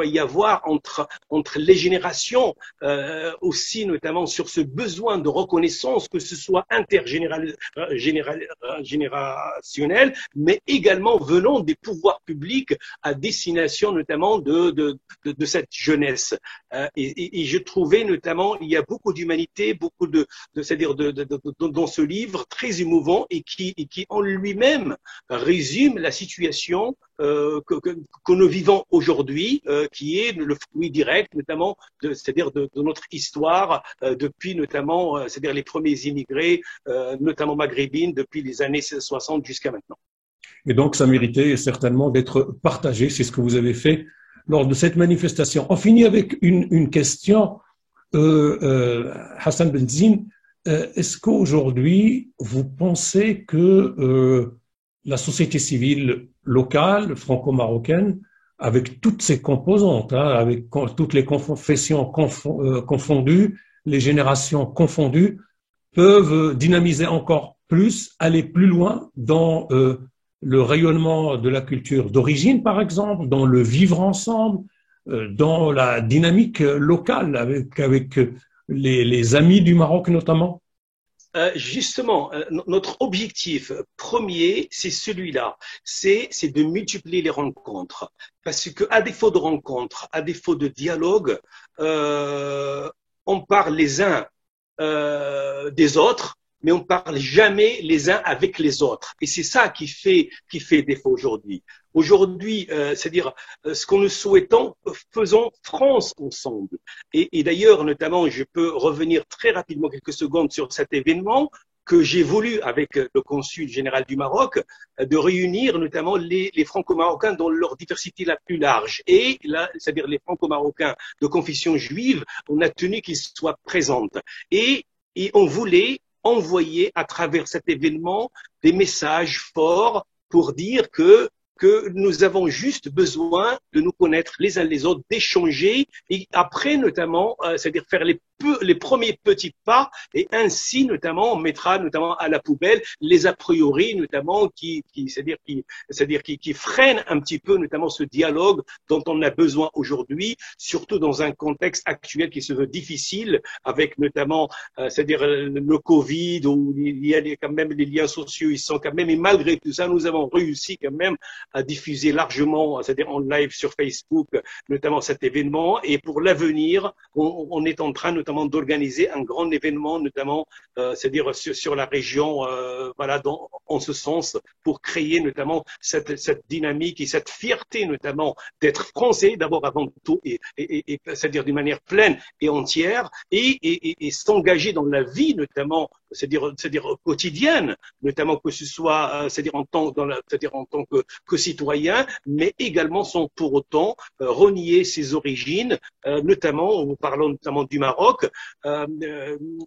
y avoir entre les générations, aussi notamment sur ce besoin de reconnaissance, que ce soit intergénérationnel, mais également venant des pouvoirs publics à destination notamment de cette jeunesse. Et je trouvais notamment, il y a beaucoup d'humanité, beaucoup c'est-à-dire dans ce livre très émouvant et qui en lui-même résume la situation que nous vivons aujourd'hui, qui est le fruit direct, notamment, c'est-à-dire de notre histoire depuis notamment, c'est-à-dire les premiers immigrés, notamment maghrébines, depuis les années 60 jusqu'à maintenant. Et donc, ça méritait certainement d'être partagé. C'est ce que vous avez fait lors de cette manifestation. On finit avec une question, Hassan Benzine. Est-ce qu'aujourd'hui, vous pensez que la société civile locale, franco-marocaine, avec toutes ses composantes, avec toutes les confessions confondues, les générations confondues, peuvent dynamiser encore plus, aller plus loin dans le rayonnement de la culture d'origine, par exemple, dans le vivre ensemble, dans la dynamique locale avec les amis du Maroc notamment? Justement, notre objectif premier, c'est celui-là, c'est de multiplier les rencontres. Parce que à défaut de rencontres, à défaut de dialogue, on parle les uns des autres, mais on parle jamais les uns avec les autres. Et c'est ça qui fait défaut aujourd'hui. Aujourd'hui, c'est-à-dire ce que nous souhaitons, faisons France ensemble. Et d'ailleurs, notamment, je peux revenir très rapidement quelques secondes sur cet événement que j'ai voulu, avec le consul général du Maroc, de réunir notamment les franco-marocains dans leur diversité la plus large. Et là, c'est-à-dire les franco-marocains de confession juive, on a tenu qu'ils soient présents. Et on voulait envoyer à travers cet événement des messages forts pour dire que nous avons juste besoin de nous connaître les uns les autres, d'échanger et après notamment, c'est-à-dire faire les premiers petits pas et ainsi notamment on mettra notamment à la poubelle les a priori notamment qui freinent un petit peu notamment ce dialogue dont on a besoin aujourd'hui, surtout dans un contexte actuel qui se veut difficile avec notamment c'est-à-dire le Covid où il y a quand même les liens sociaux ils sont quand même et malgré tout ça nous avons réussi quand même à diffuser largement, c'est-à-dire en live sur Facebook, notamment cet événement. Et pour l'avenir, on est en train notamment d'organiser un grand événement, notamment, c'est-à-dire sur la région, voilà, en ce sens, pour créer notamment cette dynamique et cette fierté, notamment d'être français d'abord avant tout, et c'est-à-dire d'une manière pleine et entière, et s'engager dans la vie, notamment, c'est-à-dire quotidienne, notamment que ce soit, c'est-à-dire en tant que citoyen, mais également sans pour autant renier ses origines, notamment, nous parlons notamment du Maroc.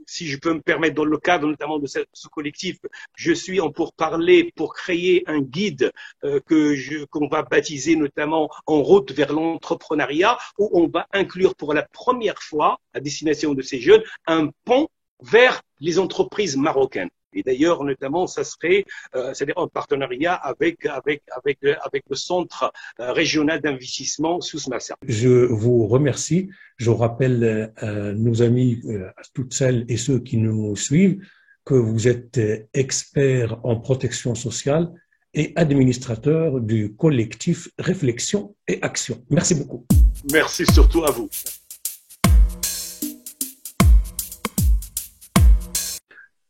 Si je peux me permettre, dans le cadre notamment de ce collectif, je suis en pourparlers pour créer un guide qu'on va baptiser notamment En route vers l'entrepreneuriat, où on va inclure pour la première fois, à destination de ces jeunes, un pont vers les entreprises marocaines. Et d'ailleurs, notamment, ça serait, c'est-à-dire en partenariat avec le Centre régional d'investissement sous Massa. Je vous remercie. Je rappelle nos amis, à toutes celles et ceux qui nous suivent, que vous êtes expert en protection sociale et administrateur du collectif Réflexion et Action. Merci beaucoup. Merci surtout à vous.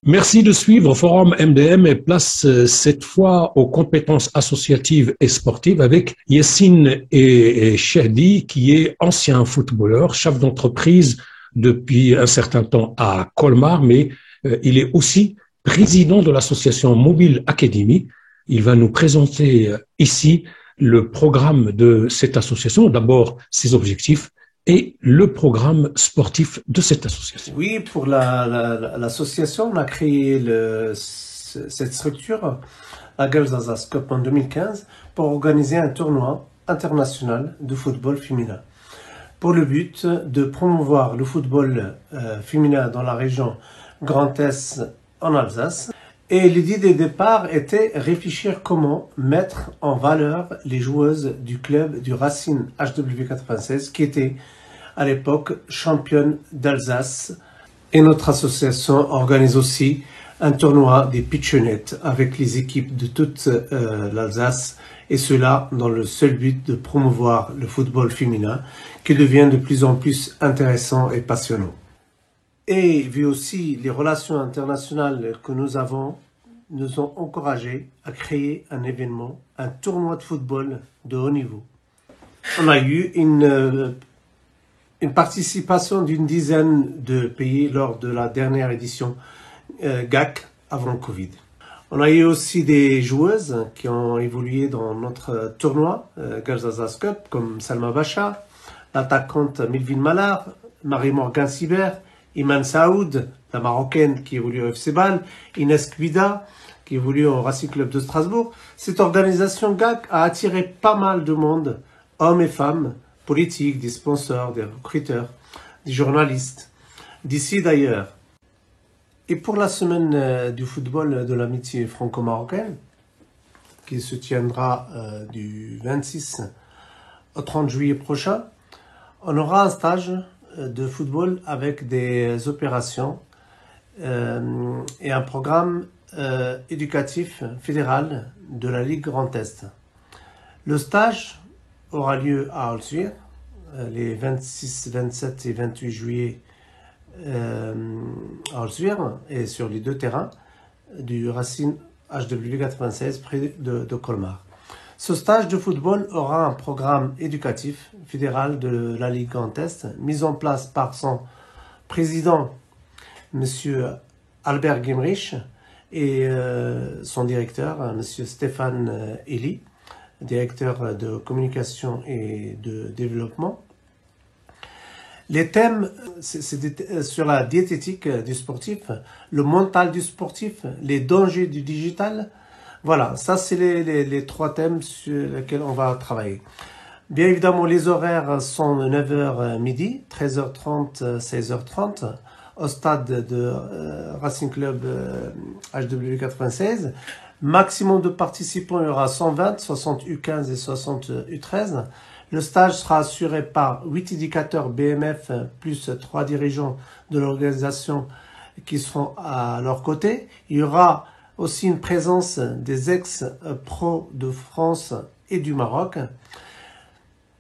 Merci de suivre Forum MDM et place cette fois aux compétences associatives et sportives avec Yassine et Chehdi, qui est ancien footballeur, chef d'entreprise depuis un certain temps à Colmar, mais il est aussi président de l'association Mobile Academy. Il va nous présenter ici le programme de cette association, d'abord ses objectifs et le programme sportif de cette association. Oui, pour l'association, on a créé cette structure, la Girls Alsace Cup, en 2015 pour organiser un tournoi international de football féminin. Pour le but de promouvoir le football féminin dans la région Grand Est en Alsace. Et l'idée de départ était réfléchir comment mettre en valeur les joueuses du club du Racing HW96 qui était à l'époque championne d'Alsace. Et notre association organise aussi un tournoi des pitchounettes avec les équipes de toute l'Alsace, et cela dans le seul but de promouvoir le football féminin qui devient de plus en plus intéressant et passionnant. Et vu aussi les relations internationales que nous avons, nous ont encouragés à créer un événement, un tournoi de football de haut niveau. On a eu une participation d'une dizaine de pays lors de la dernière édition GAC avant le Covid. On a eu aussi des joueuses qui ont évolué dans notre tournoi Girls Alsace Cup, comme Salma Bacha, l'attaquante Melvin Malard, Marie-Morgane Sibert, Iman Saoud, la Marocaine qui évolue au FC Bâle, Inès Kvida, qui évolue au Racing Club de Strasbourg. Cette organisation GAC a attiré pas mal de monde, hommes et femmes, politiques, des sponsors, des recruteurs, des journalistes, d'ici d'ailleurs. Et pour la semaine du football de l'amitié franco-marocaine, qui se tiendra du 26 au 30 juillet prochain, on aura un stage de football avec des opérations et un programme éducatif fédéral de la Ligue Grand Est. Le stage aura lieu à Alzwihr les 26, 27 et 28 juillet à Alzwihr et sur les deux terrains du Racing HW96 près de Colmar. Ce stage de football aura un programme éducatif fédéral de la Ligue Grand Est, mis en place par son président, M. Albert Gimrich, et son directeur, M. Stéphane Elie, directeur de communication et de développement. Les thèmes, c'est sur la diététique du sportif, le mental du sportif, les dangers du digital. Voilà, ça c'est les trois thèmes sur lesquels on va travailler. Bien évidemment, les horaires sont de 9h midi, 13h30, 16h30, au stade de Racing Club HW96. Maximum de participants, il y aura 120, 60 U15 et 60 U13. Le stage sera assuré par 8 éducateurs BMF plus 3 dirigeants de l'organisation qui seront à leur côté. Il y aura aussi une présence des ex-pros de France et du Maroc.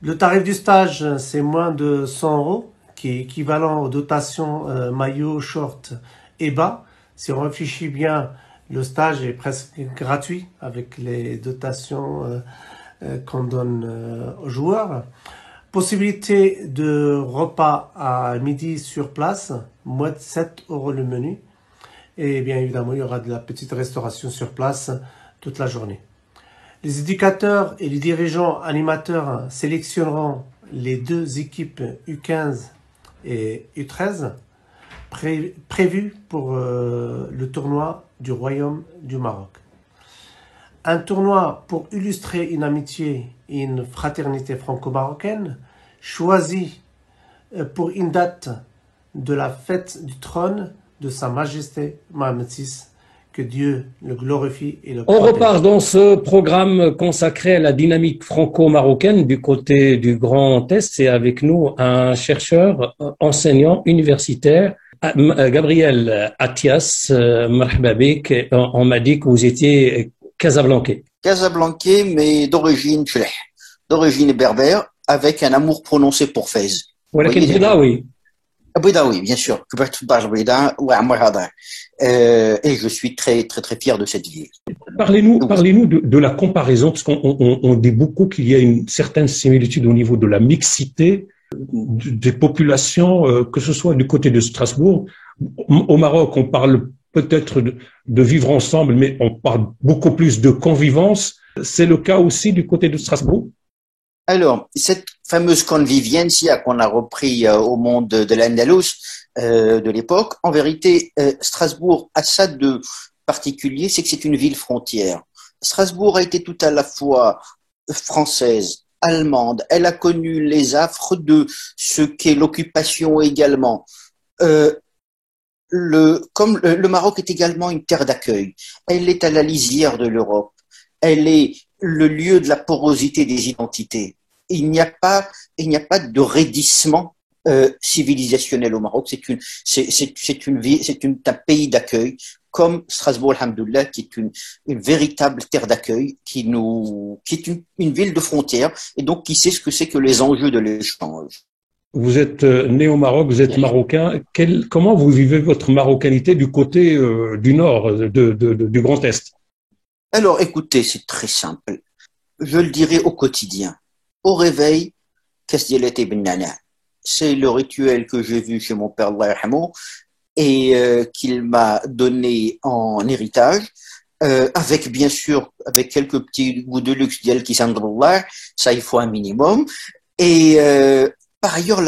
Le tarif du stage, c'est moins de 100 €, qui est équivalent aux dotations maillot, short et bas. Si on réfléchit bien, le stage est presque gratuit avec les dotations qu'on donne aux joueurs. Possibilité de repas à midi sur place, moins de 7 € le menu. Et bien évidemment, il y aura de la petite restauration sur place toute la journée. Les éducateurs et les dirigeants animateurs sélectionneront les deux équipes U15 et U13 prévues pour le tournoi du Royaume du Maroc. Un tournoi pour illustrer une amitié et une fraternité franco-marocaine choisi pour une date de la fête du trône de Sa Majesté Mohamed VI Que Dieu le glorifie et le On protège. repart dans ce programme consacré à la dynamique franco-marocaine du côté du Grand Est. C'est avec nous un chercheur, enseignant universitaire, Gabriel Attias. Marhaba bik. On m'a dit que vous étiez casablancais. Casablancais, mais d'origine tchleh, d'origine berbère, avec un amour prononcé pour Fès. ولكن بيضاوي. Oui, bien sûr. Et je suis très, très, très fier de cette ville. Parlez-nous de la comparaison, parce qu'on dit beaucoup qu'il y a une certaine similitude au niveau de la mixité des populations, que ce soit du côté de Strasbourg. Au Maroc, on parle peut-être de vivre ensemble, mais on parle beaucoup plus de convivence. C'est le cas aussi du côté de Strasbourg? Alors, cette fameuse convivencia qu'on a repris au monde de l'Andalous de l'époque, en vérité, Strasbourg a ça de particulier, c'est que c'est une ville frontière. Strasbourg a été tout à la fois française, allemande, elle a connu les affres de ce qu'est l'occupation également. Comme le Maroc est également une terre d'accueil, elle est à la lisière de l'Europe, elle est le lieu de la porosité des identités. Il n'y a pas de raidissement civilisationnel au Maroc. C'est un pays d'accueil, comme Strasbourg, alhamdoulilah, qui est une véritable terre d'accueil, qui est une ville de frontière, et donc qui sait ce que c'est que les enjeux de l'échange. Vous êtes né au Maroc, vous êtes marocain. Comment vous vivez votre marocanité du côté du nord, du Grand Est? Alors, écoutez, c'est très simple. Je le dirai au quotidien. Au réveil, c'est le rituel que j'ai vu chez mon père, Allah yarhamou, et qu'il m'a donné en héritage, avec bien sûr, avec quelques petits goûts de luxe d'El Kisandrullah, ça il faut un minimum. Et par ailleurs,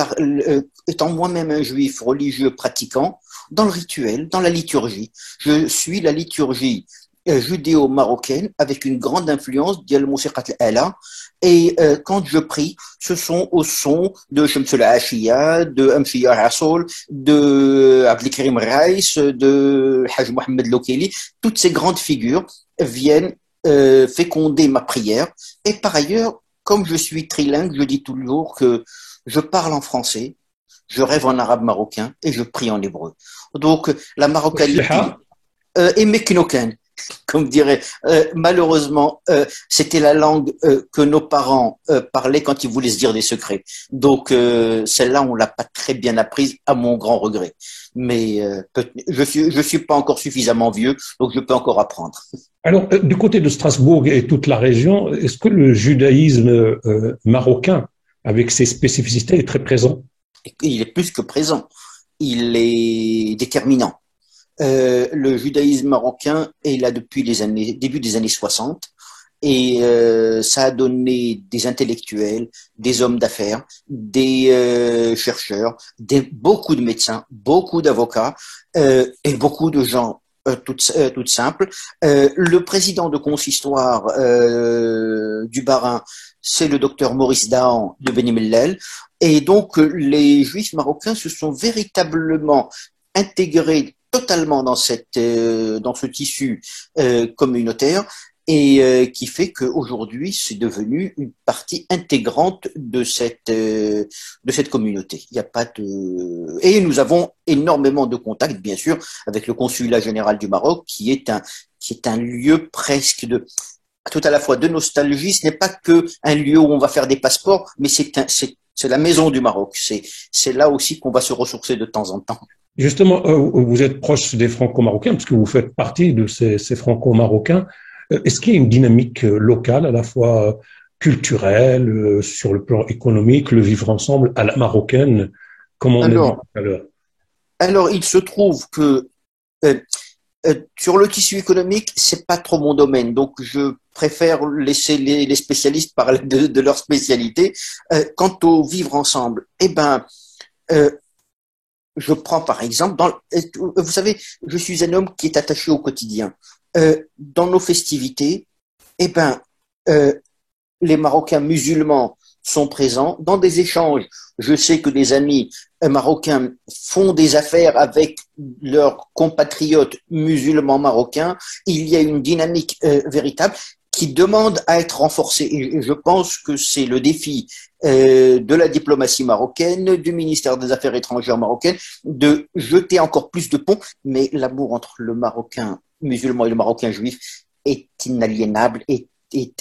étant moi-même un juif religieux pratiquant, dans le rituel, dans la liturgie, je suis la liturgie judéo-marocaine avec une grande influence d'Al Musiqat al-Ala, et quand je prie, ce sont au son de Shamsul Ashiya, de Amfiya Rassoul, de Abdelkarim Raïs, de Haj Mohamed Lokeli. Toutes ces grandes figures viennent féconder ma prière. Et par ailleurs, comme je suis trilingue, je dis toujours que je parle en français, je rêve en arabe marocain et je prie en hébreu. Donc la marocanité et meknokan, comme dirait, malheureusement, c'était la langue que nos parents parlaient quand ils voulaient se dire des secrets. Donc celle-là, on l'a pas très bien apprise, à mon grand regret. Mais je suis pas encore suffisamment vieux, donc je peux encore apprendre. Alors, du côté de Strasbourg et toute la région, est-ce que le judaïsme marocain, avec ses spécificités, est très présent? Il est plus que présent. Il est déterminant. Le judaïsme marocain est là depuis début des années 60, et ça a donné des intellectuels, des hommes d'affaires, des chercheurs, beaucoup de médecins, beaucoup d'avocats et beaucoup de gens toutes simples. Le président de consistoire du Bahreïn, c'est le docteur Maurice Dahan de Beni Mellel, et donc les juifs marocains se sont véritablement intégrés totalement dans ce tissu communautaire, et qui fait qu'aujourd'hui c'est devenu une partie intégrante de cette communauté. Il n'y a pas de... Et nous avons énormément de contacts, bien sûr, avec le consulat général du Maroc, qui est un lieu presque tout à la fois de nostalgie. Ce n'est pas que un lieu où on va faire des passeports, mais c'est la maison du Maroc. C'est là aussi qu'on va se ressourcer de temps en temps. Justement, vous êtes proche des Franco-Marocains, parce que vous faites partie de ces Franco-Marocains. Est-ce qu'il y a une dynamique locale, à la fois culturelle, sur le plan économique, le vivre ensemble à la marocaine, comme on a dit tout à l'heure? Alors, il se trouve que sur le tissu économique, c'est pas trop mon domaine, donc je préfère laisser les spécialistes parler de leur spécialité. Quant au vivre ensemble, je prends par exemple, vous savez, je suis un homme qui est attaché au quotidien. Dans nos festivités, les Marocains musulmans sont présents. Dans des échanges, je sais que des amis Marocains font des affaires avec leurs compatriotes musulmans marocains, il y a une dynamique véritable qui demande à être renforcée. Et je pense que c'est le défi de la diplomatie marocaine, du ministère des Affaires étrangères marocain, de jeter encore plus de ponts. Mais l'amour entre le Marocain musulman et le Marocain juif est inaliénable, est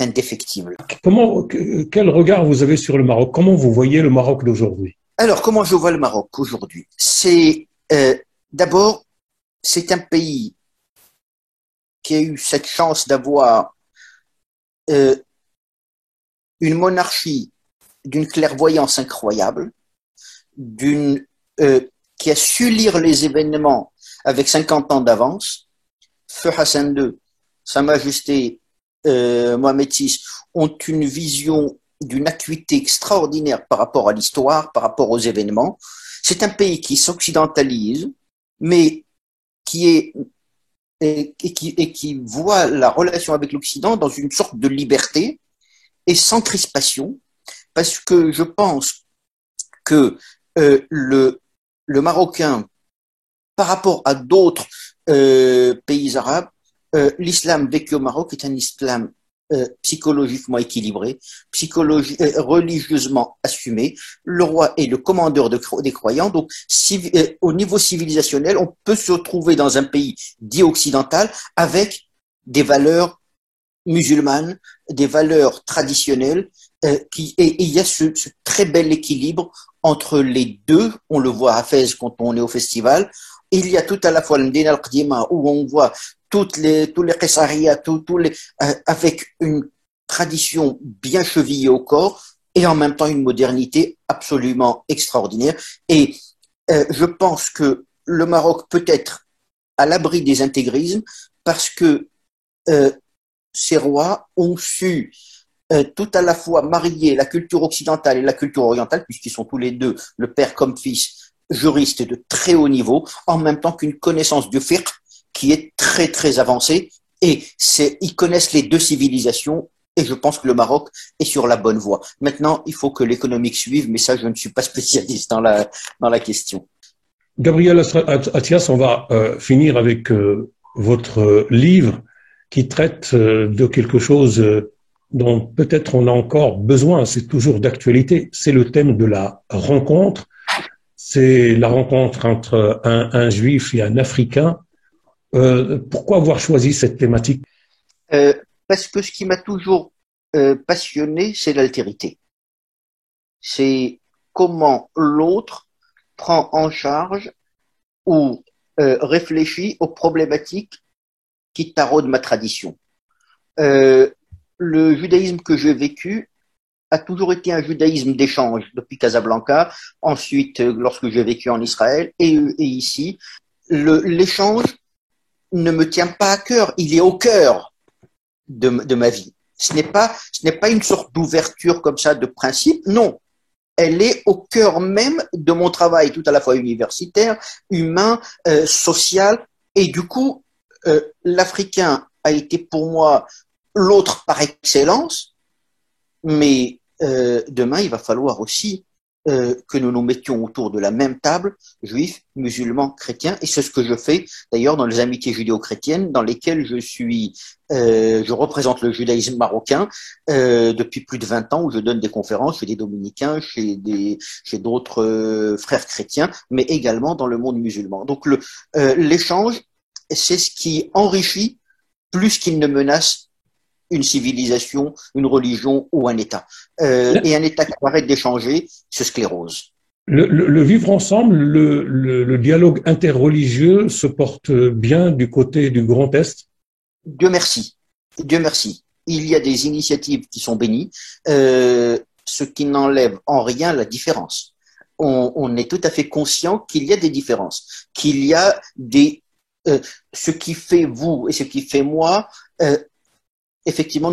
indéfectible. Quel regard vous avez sur le Maroc? Comment vous voyez le Maroc d'aujourd'hui? Alors, comment je vois le Maroc aujourd'hui? C'est d'abord, c'est un pays qui a eu cette chance d'avoir une monarchie d'une clairvoyance incroyable, qui a su lire les événements avec 50 ans d'avance. Feu Hassan II, Sa Majesté Mohamed VI ont une vision d'une acuité extraordinaire par rapport à l'histoire, par rapport aux événements. C'est un pays qui s'occidentalise, mais qui voit la relation avec l'Occident dans une sorte de liberté et sans crispation, parce que je pense que le Marocain, par rapport à d'autres pays arabes, l'islam vécu au Maroc est un islam psychologiquement équilibré, religieusement assumé. Le roi est le commandeur des croyants, donc au niveau civilisationnel, on peut se retrouver dans un pays dit occidental avec des valeurs musulmanes, des valeurs traditionnelles, et il y a ce très bel équilibre entre les deux. On le voit à Fès quand on est au festival. Il y a tout à la fois le Médina al-Qadima où on voit tous les Qessaria, avec une tradition bien chevillée au corps et en même temps une modernité absolument extraordinaire. Et je pense que le Maroc peut être à l'abri des intégrismes parce que ces rois ont su tout à la fois marier la culture occidentale et la culture orientale, puisqu'ils sont tous les deux, le père comme fils, juristes de très haut niveau, en même temps qu'une connaissance du fiqh qui est très très avancée, et ils connaissent les deux civilisations, et je pense que le Maroc est sur la bonne voie. Maintenant, il faut que l'économique suive, mais ça, je ne suis pas spécialiste dans la question. Gabriel Attias, on va finir avec votre livre qui traite de quelque chose dont peut-être on a encore besoin, c'est toujours d'actualité, c'est le thème de la rencontre. C'est la rencontre entre un juif et un africain. Pourquoi avoir choisi cette thématique? Parce que ce qui m'a toujours passionné, c'est l'altérité. C'est comment l'autre prend en charge ou réfléchit aux problématiques qui taraudent ma tradition. Le judaïsme que j'ai vécu a toujours été un judaïsme d'échange depuis Casablanca, ensuite lorsque j'ai vécu en Israël et ici. L'échange ne me tient pas à cœur, il est au cœur de ma vie. Ce n'est pas une sorte d'ouverture comme ça de principe, non. Elle est au cœur même de mon travail, tout à la fois universitaire, humain, social, et du coup, l'Africain a été pour moi l'autre par excellence, mais demain, il va falloir aussi que nous nous mettions autour de la même table, juifs, musulmans, chrétiens, et c'est ce que je fais d'ailleurs dans les amitiés judéo-chrétiennes dans lesquelles je représente le judaïsme marocain depuis plus de 20 ans, où je donne des conférences chez des dominicains, chez d'autres frères chrétiens, mais également dans le monde musulman. Donc l'échange, c'est ce qui enrichit plus qu'il ne menace une civilisation, une religion ou un État. Et un État qui arrête d'échanger se sclérose. Le vivre ensemble, le dialogue interreligieux se porte bien du côté du Grand Est? Dieu merci. Dieu merci. Il y a des initiatives qui sont bénies, ce qui n'enlève en rien la différence. On est tout à fait conscient qu'il y a des différences, qu'il y a ce qui fait vous et ce qui fait moi. Effectivement,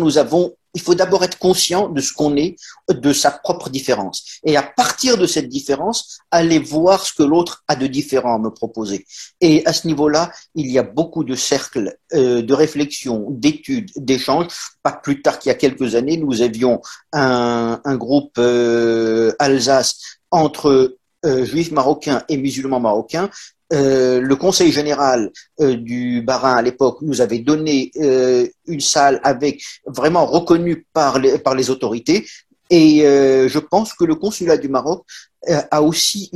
il faut d'abord être conscient de ce qu'on est, de sa propre différence. Et à partir de cette différence, aller voir ce que l'autre a de différent à me proposer. Et à ce niveau-là, il y a beaucoup de cercles de réflexion, d'études, d'échanges. Pas plus tard qu'il y a quelques années, nous avions un groupe Alsace entre juifs marocains et musulmans marocains. Le conseil général du Bahreïn à l'époque nous avait donné une salle avec vraiment reconnue par les autorités. Et je pense que le consulat du Maroc a aussi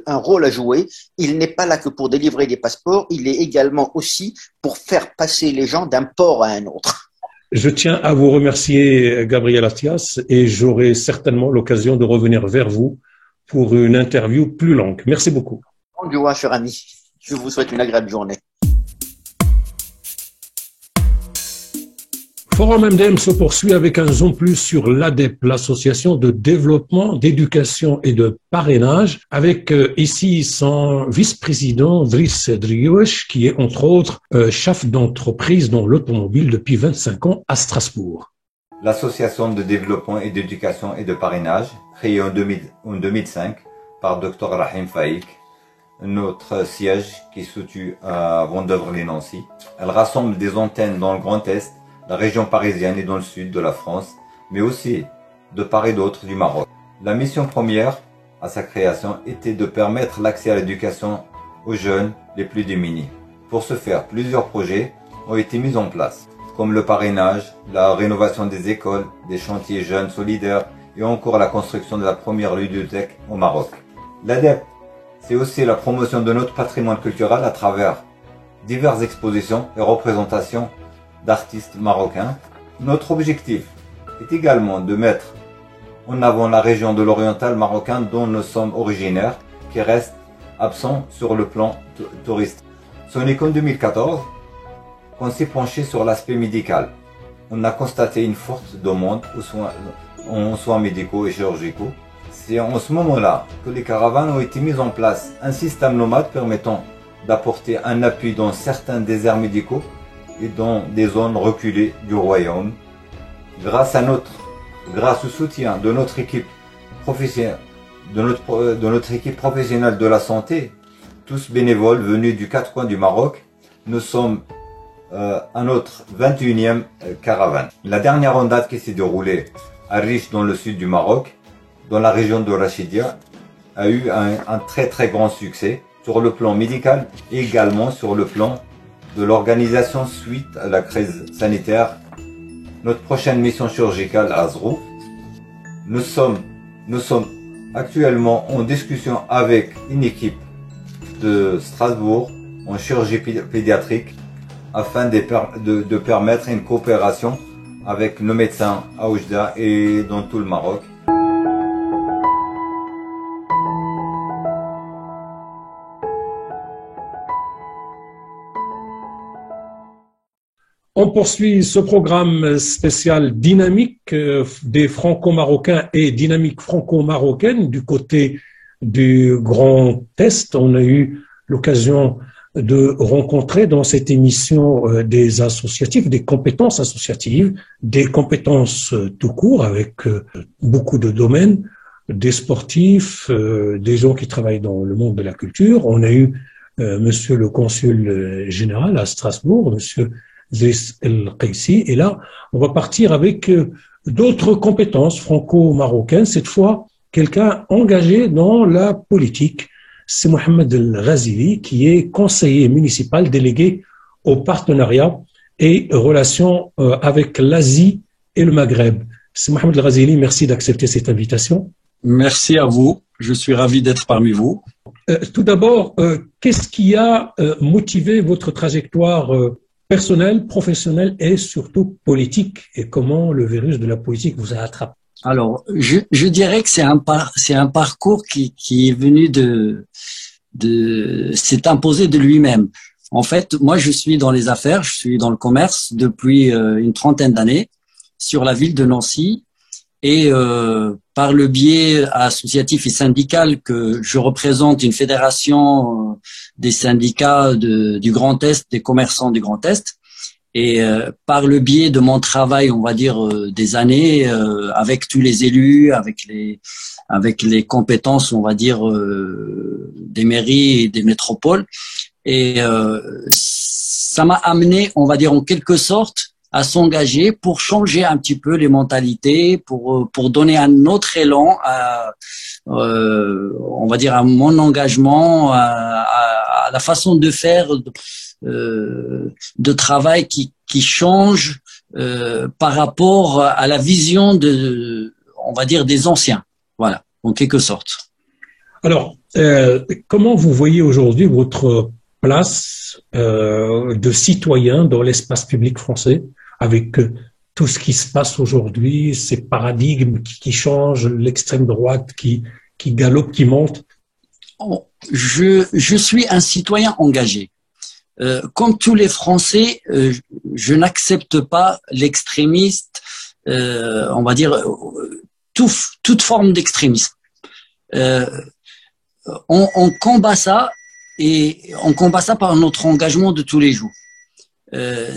un rôle à jouer. Il n'est pas là que pour délivrer des passeports, il est également aussi pour faire passer les gens d'un port à un autre. Je tiens à vous remercier, Gabriel Attias, et j'aurai certainement l'occasion de revenir vers vous pour une interview plus longue. Merci beaucoup. Bonjour, cher ami. Je vous souhaite une agréable journée. Forum MDM se poursuit avec un zoom plus sur l'ADEP, l'association de développement, d'éducation et de parrainage, avec ici son vice-président Driss Driouech, qui est entre autres chef d'entreprise dans l'automobile depuis 25 ans à Strasbourg. L'association de développement et d'éducation et de parrainage, créée en 2005 par Dr Rahim Faik, notre siège qui se situe à Vendœuvre-les-Nancy. Elle rassemble des antennes dans le Grand Est, la région parisienne et dans le sud de la France, mais aussi de part et d'autre du Maroc. La mission première à sa création était de permettre l'accès à l'éducation aux jeunes les plus démunis. Pour ce faire, plusieurs projets ont été mis en place, comme le parrainage, la rénovation des écoles, des chantiers jeunes solidaires et encore la construction de la première bibliothèque au Maroc. L'ADEP, c'est aussi la promotion de notre patrimoine culturel à travers diverses expositions et représentations d'artistes marocains. Notre objectif est également de mettre en avant la région de l'oriental marocain dont nous sommes originaires, qui reste absent sur le plan touristique. Ce n'est qu'en 2014 qu'on s'est penché sur l'aspect médical. On a constaté une forte demande en soins médicaux et chirurgicaux. C'est en ce moment-là que les caravanes ont été mises en place, un système nomade permettant d'apporter un appui dans certains déserts médicaux et dans des zones reculées du royaume. Grâce au soutien de notre équipe professionnelle, de la santé, tous bénévoles venus du quatre coins du Maroc, nous sommes à notre 21e caravane. La dernière en date qui s'est déroulée à Rich dans le sud du Maroc, dans la région de Rachidia, a eu un très grand succès sur le plan médical et également sur le plan de l'organisation suite à la crise sanitaire. Notre prochaine mission chirurgicale à Azrouf, nous sommes actuellement en discussion avec une équipe de Strasbourg en chirurgie pédiatrique afin de permettre une coopération avec nos médecins à Oujda et dans tout le Maroc. On poursuit ce programme spécial dynamique des franco-marocains et dynamique franco-marocaine du côté du Grand Est. On a eu l'occasion de rencontrer dans cette émission des associatifs, des compétences associatives, des compétences tout court avec beaucoup de domaines, des sportifs, des gens qui travaillent dans le monde de la culture. On a eu monsieur le consul général à Strasbourg, monsieur Driss El-Qaissi, et là, on va partir avec d'autres compétences franco-marocaines, cette fois quelqu'un engagé dans la politique. C'est Mohamed El-Ghazili, qui est conseiller municipal délégué au partenariat et relations avec l'Asie et le Maghreb. C'est Mohamed El-Ghazili, merci d'accepter cette invitation. Merci à vous, je suis ravi d'être parmi vous. Tout d'abord, qu'est-ce qui a motivé votre trajectoire personnelle, professionnelle et surtout politique, et comment le virus de la politique vous a attrapé? Alors, je dirais que c'est un parcours qui est venu s'est imposé de lui-même. En fait, moi, je suis dans les affaires, je suis dans le commerce depuis une trentaine d'années sur la ville de Nancy, et par le biais associatif et syndical que je représente une fédération des syndicats du Grand Est, des commerçants du Grand Est, et par le biais de mon travail, on va dire des années, avec tous les élus, avec les compétences, on va dire des mairies et des métropoles, et ça m'a amené, on va dire en quelque sorte, à s'engager pour changer un petit peu les mentalités, pour donner un autre élan à, on va dire, à mon engagement, à la façon de faire de travail qui change par rapport à la vision on va dire, des anciens. Voilà, en quelque sorte. Alors, comment vous voyez aujourd'hui votre place de citoyen dans l'espace public français, avec tout ce qui se passe aujourd'hui, ces paradigmes qui changent, l'extrême droite qui galope, qui monte? Je suis un citoyen engagé. Comme tous les Français, je n'accepte pas l'extrémiste, on va dire, toute forme d'extrémisme. On combat ça, et on combat ça par notre engagement de tous les jours.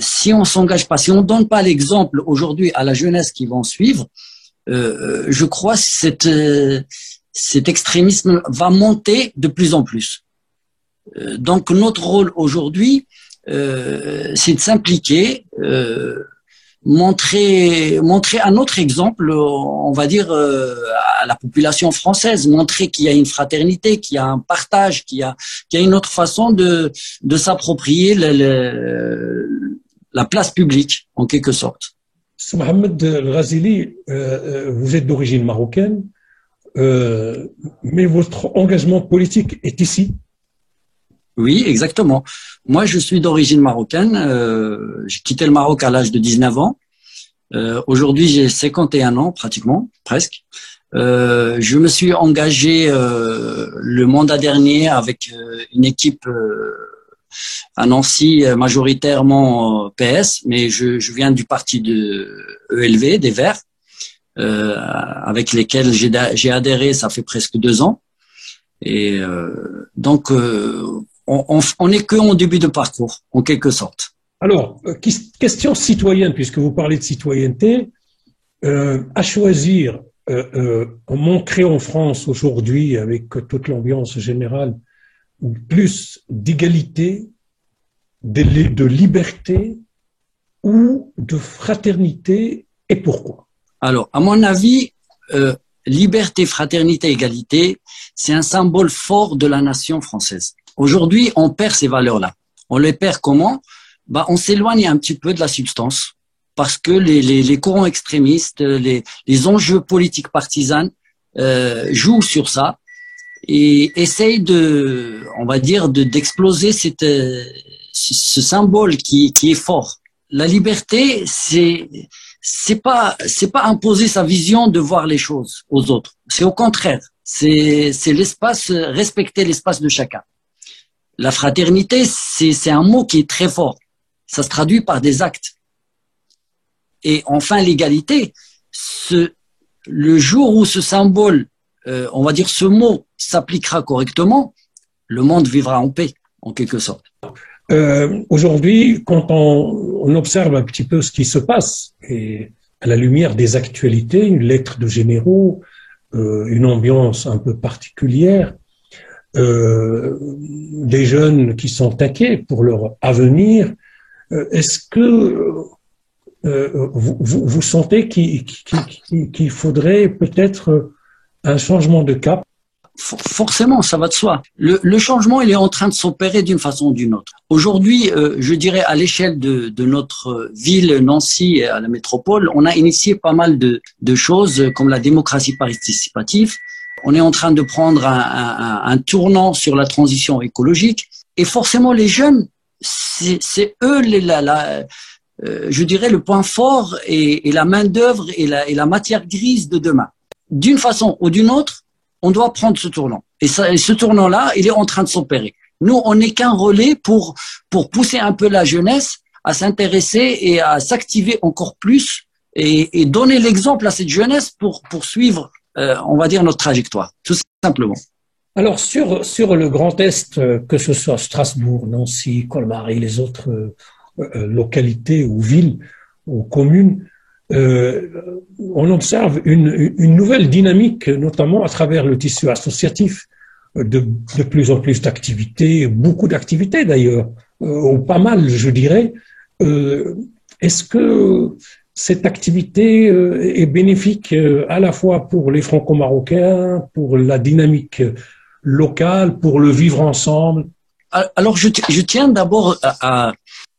Si on s'engage pas, si on donne pas l'exemple aujourd'hui à la jeunesse qui vont suivre, je crois que cet extrémisme va monter de plus en plus. Donc notre rôle aujourd'hui, c'est de s'impliquer, montrer un autre exemple, on va dire, à la population française, montrer qu'il y a une fraternité, qu'il y a un partage, qu'il y a une autre façon de s'approprier la place publique, en quelque sorte. Mohamed El-Ghazili, vous êtes d'origine marocaine, mais votre engagement politique est ici. Oui, exactement. Moi, je suis d'origine marocaine. J'ai quitté le Maroc à l'âge de 19 ans. Aujourd'hui, j'ai 51 ans, pratiquement, presque. Je me suis engagé le mandat dernier avec une équipe à Nancy, majoritairement PS, mais je viens du parti de ELV, des Verts, avec lesquels j'ai adhéré, ça fait presque 2 ans. Et donc, on n'est qu'en début de parcours, en quelque sorte. Alors, question citoyenne, puisque vous parlez de citoyenneté, à choisir, on crée en France aujourd'hui, avec toute l'ambiance générale, plus d'égalité, de liberté ou de fraternité, et pourquoi? Alors, à mon avis, liberté, fraternité, égalité, c'est un symbole fort de la nation française. Aujourd'hui, on perd ces valeurs-là. On les perd comment? On s'éloigne un petit peu de la substance, parce que les courants extrémistes, les enjeux politiques partisans jouent sur ça et essayent on va dire, d'exploser ce symbole qui est fort. La liberté, c'est pas imposer sa vision de voir les choses aux autres. C'est au contraire. C'est l'espace, respecter l'espace de chacun. La fraternité, c'est un mot qui est très fort. Ça se traduit par des actes. Et enfin, l'égalité, le jour où ce symbole, on va dire ce mot s'appliquera correctement, le monde vivra en paix, en quelque sorte. Aujourd'hui, quand on observe un petit peu ce qui se passe, et à la lumière des actualités, une lettre de généraux, une ambiance un peu particulière, des jeunes qui sont inquiets pour leur avenir, est-ce que vous sentez qu'il faudrait peut-être un changement de cap? Forcément, ça va de soi. Le changement, il est en train de s'opérer d'une façon ou d'une autre. Aujourd'hui, je dirais à l'échelle de notre ville, Nancy, et à la métropole, on a initié pas mal de choses comme la démocratie participative. On est en train de prendre un tournant sur la transition écologique. Et forcément, les jeunes, c'est eux, je dirais, le point fort et la main-d'œuvre et la matière grise de demain. D'une façon ou d'une autre, on doit prendre ce tournant. Et ce tournant-là, il est en train de s'opérer. Nous, on n'est qu'un relais pour pousser un peu la jeunesse à s'intéresser et à s'activer encore plus et donner l'exemple à cette jeunesse pour poursuivre, on va dire, notre trajectoire, tout simplement. Alors, sur le Grand Est, que ce soit Strasbourg, Nancy, Colmar et les autres localités ou villes ou communes, on observe une nouvelle dynamique, notamment à travers le tissu associatif, de plus en plus d'activités, beaucoup d'activités d'ailleurs, ou pas mal, je dirais. Est-ce que cette activité est bénéfique à la fois pour les Franco-Marocains, pour la dynamique locale, pour le vivre ensemble? Alors, je tiens d'abord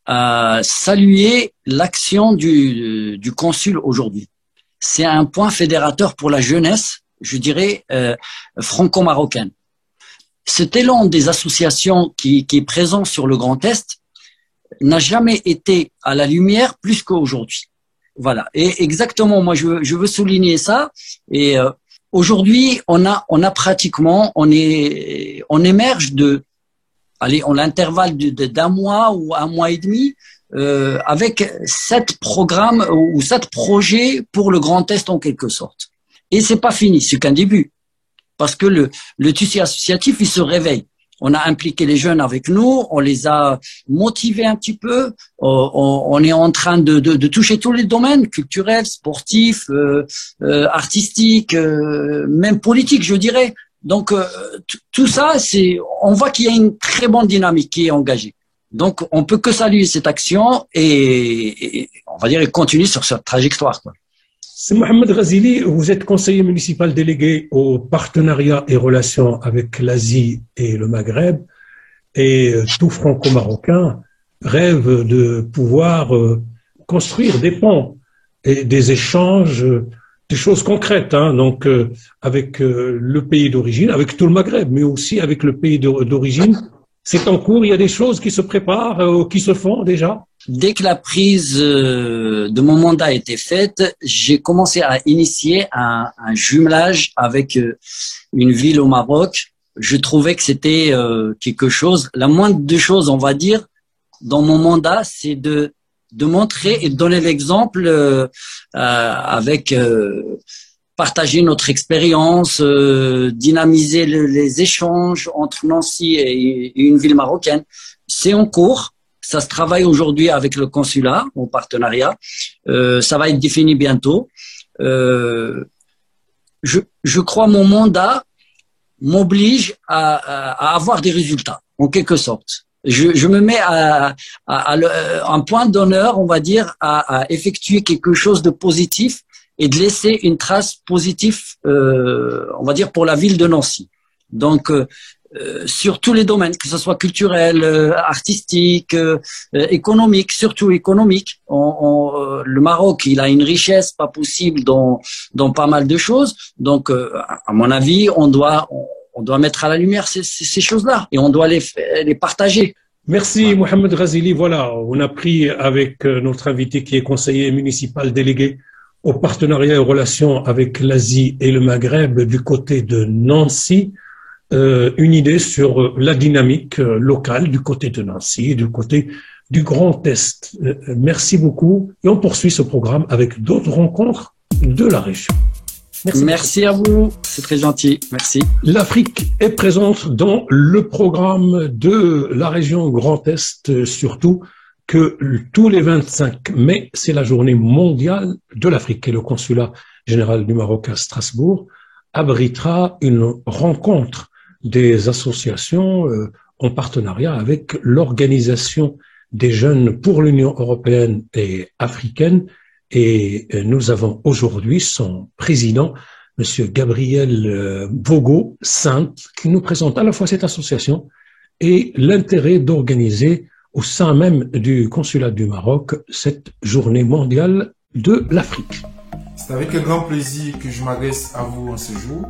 à saluer l'action du consul aujourd'hui. C'est un point fédérateur pour la jeunesse, je dirais, franco-marocaine. Cet élan des associations qui est présent sur le Grand Est n'a jamais été à la lumière plus qu'aujourd'hui. Voilà. Et exactement, moi, je veux souligner ça. Et aujourd'hui, on a pratiquement, on émerge on l'intervalle d'un mois ou un mois et demi avec 7 programmes ou 7 projets pour le Grand Est en quelque sorte. Et c'est pas fini, c'est qu'un début. Parce que le tissu associatif, il se réveille. On a impliqué les jeunes avec nous, on les a motivés un petit peu. On est en train de toucher tous les domaines, culturels, sportifs, artistiques, même politiques, je dirais. Donc tout ça, on voit qu'il y a une très bonne dynamique qui est engagée. Donc on peut que saluer cette action et on va dire continuer sur cette trajectoire, quoi. C'est Mohamed Ghazili, vous êtes conseiller municipal délégué au partenariat et relations avec l'Asie et le Maghreb, et tout franco-marocain rêve de pouvoir construire des ponts et des échanges, des choses concrètes, hein, donc avec le pays d'origine, avec tout le Maghreb, mais aussi avec le pays d'origine. C'est en cours, il y a des choses qui se préparent, qui se font déjà. Dès que la prise de mon mandat a été faite, j'ai commencé à initier un jumelage avec une ville au Maroc. Je trouvais que c'était quelque chose, la moindre des choses, on va dire, dans mon mandat, c'est de montrer et de donner l'exemple avec partager notre expérience, dynamiser les échanges entre Nancy et une ville marocaine. C'est en cours. Ça se travaille aujourd'hui avec le consulat en partenariat. Ça va être défini bientôt. Je crois mon mandat m'oblige à avoir des résultats, en quelque sorte. Je me mets à un point d'honneur, on va dire, à effectuer quelque chose de positif et de laisser une trace positive, on va dire, pour la ville de Nancy. Donc, sur tous les domaines, que ce soit culturel, artistique, économique, surtout économique. Le Maroc, il a une richesse pas possible dans pas mal de choses. Donc, à mon avis, on doit mettre à la lumière ces choses-là et on doit les partager. Merci Mohamed Ghazili. Voilà, on a pris avec notre invité qui est conseiller municipal délégué au partenariat et aux relations avec l'Asie et le Maghreb du côté de Nancy, une idée sur la dynamique locale du côté de Nancy, du côté du Grand Est. Merci beaucoup et on poursuit ce programme avec d'autres rencontres de la région. Merci à vous, c'est très gentil, merci. L'Afrique est présente dans le programme de la région Grand Est, surtout que tous les 25 mai, c'est la journée mondiale de l'Afrique et le consulat général du Maroc à Strasbourg abritera une rencontre des associations en partenariat avec l'Organisation des jeunes pour l'Union européenne et africaine. Et nous avons aujourd'hui son président, Monsieur Gabriel Vogo-Sainte, qui nous présente à la fois cette association et l'intérêt d'organiser au sein même du consulat du Maroc cette journée mondiale de l'Afrique. C'est avec un grand plaisir que je m'adresse à vous en ce jour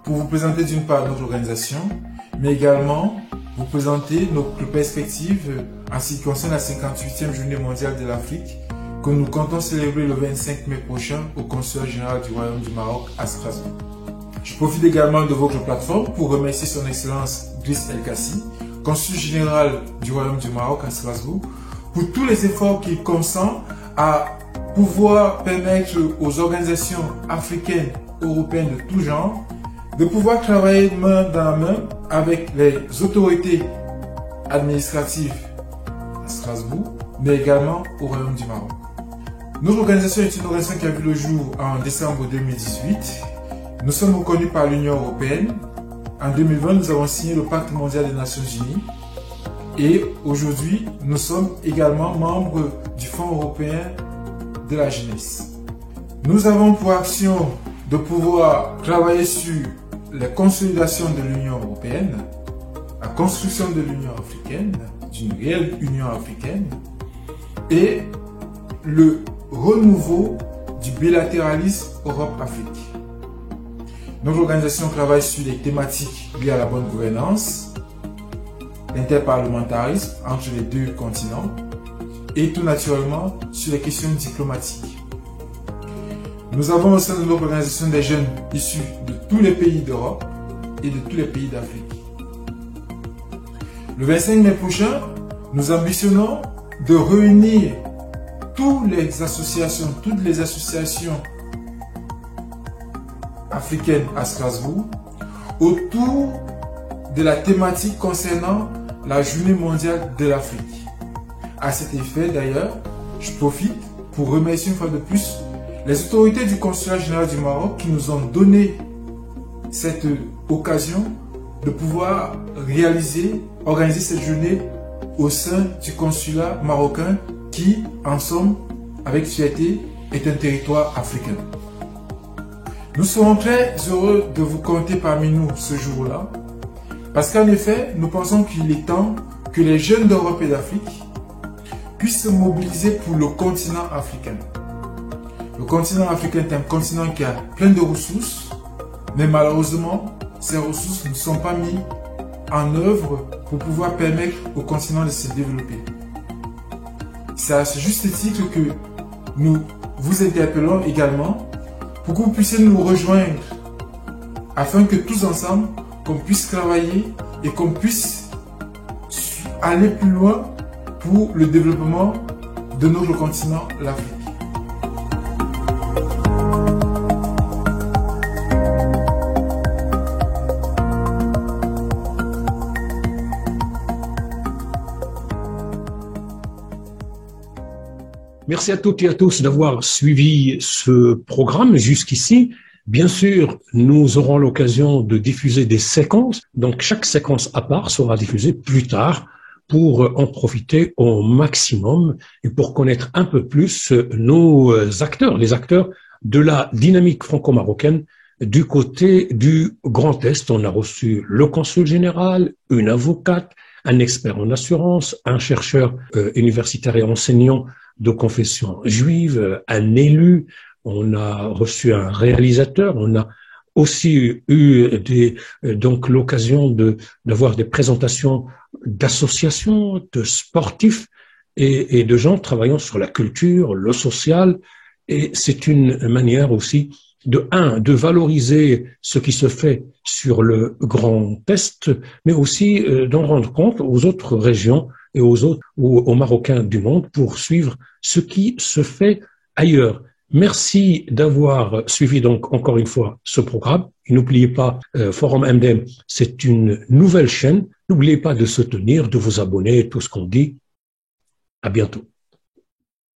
pour vous présenter d'une part notre organisation, mais également vous présenter nos perspectives en ce qui concerne la 58e journée mondiale de l'Afrique que nous comptons célébrer le 25 mai prochain au consulat général du Royaume du Maroc à Strasbourg. Je profite également de votre plateforme pour remercier son Excellence Driss El Kassi, consul général du Royaume du Maroc à Strasbourg, pour tous les efforts qu'il consent à pouvoir permettre aux organisations africaines, européennes de tout genre, de pouvoir travailler main dans la main avec les autorités administratives à Strasbourg, mais également au Royaume du Maroc. Notre organisation est une organisation qui a vu le jour en décembre 2018. Nous sommes reconnus par l'Union européenne. En 2020, nous avons signé le Pacte mondial des Nations Unies. Et aujourd'hui, nous sommes également membres du Fonds européen de la jeunesse. Nous avons pour action de pouvoir travailler sur la consolidation de l'Union européenne, la construction de l'Union africaine, d'une réelle Union africaine, et le renouveau du bilatéralisme Europe-Afrique. Notre organisation travaille sur les thématiques liées à la bonne gouvernance, l'interparlementarisme entre les deux continents et tout naturellement sur les questions diplomatiques. Nous avons au sein de notre organisation des jeunes issus de tous les pays d'Europe et de tous les pays d'Afrique. Le 25 mai prochain, nous ambitionnons de réunir toutes les associations africaines à Strasbourg autour de la thématique concernant la Journée mondiale de l'Afrique. À cet effet, d'ailleurs, je profite pour remercier une fois de plus les autorités du Consulat général du Maroc qui nous ont donné cette occasion de pouvoir organiser cette journée au sein du consulat marocain qui, en somme, avec fierté, est un territoire africain. Nous serons très heureux de vous compter parmi nous ce jour-là, parce qu'en effet, nous pensons qu'il est temps que les jeunes d'Europe et d'Afrique puissent se mobiliser pour le continent africain. Le continent africain est un continent qui a plein de ressources, mais malheureusement, ces ressources ne sont pas mises en œuvre pour pouvoir permettre au continent de se développer. C'est à ce juste titre que nous vous interpellons également pour que vous puissiez nous rejoindre afin que tous ensemble, qu'on puisse travailler et qu'on puisse aller plus loin pour le développement de notre continent, l'Afrique. Merci à toutes et à tous d'avoir suivi ce programme jusqu'ici. Bien sûr, nous aurons l'occasion de diffuser des séquences. Donc, chaque séquence à part sera diffusée plus tard pour en profiter au maximum et pour connaître un peu plus nos acteurs, les acteurs de la dynamique franco-marocaine du côté du Grand Est. On a reçu le consul général, une avocate, un expert en assurance, un chercheur universitaire et enseignant de confession juive, un élu, on a reçu un réalisateur, on a aussi eu donc l'occasion d'avoir des présentations d'associations, de sportifs et de gens travaillant sur la culture, le social, et c'est une manière aussi de valoriser ce qui se fait sur le Grand Est, mais aussi d'en rendre compte aux autres régions et aux Marocains du monde pour suivre ce qui se fait ailleurs. Merci d'avoir suivi donc encore une fois ce programme. N'oubliez pas, Forum MDM, c'est une nouvelle chaîne. N'oubliez pas de soutenir, de vous abonner, tout ce qu'on dit. À bientôt.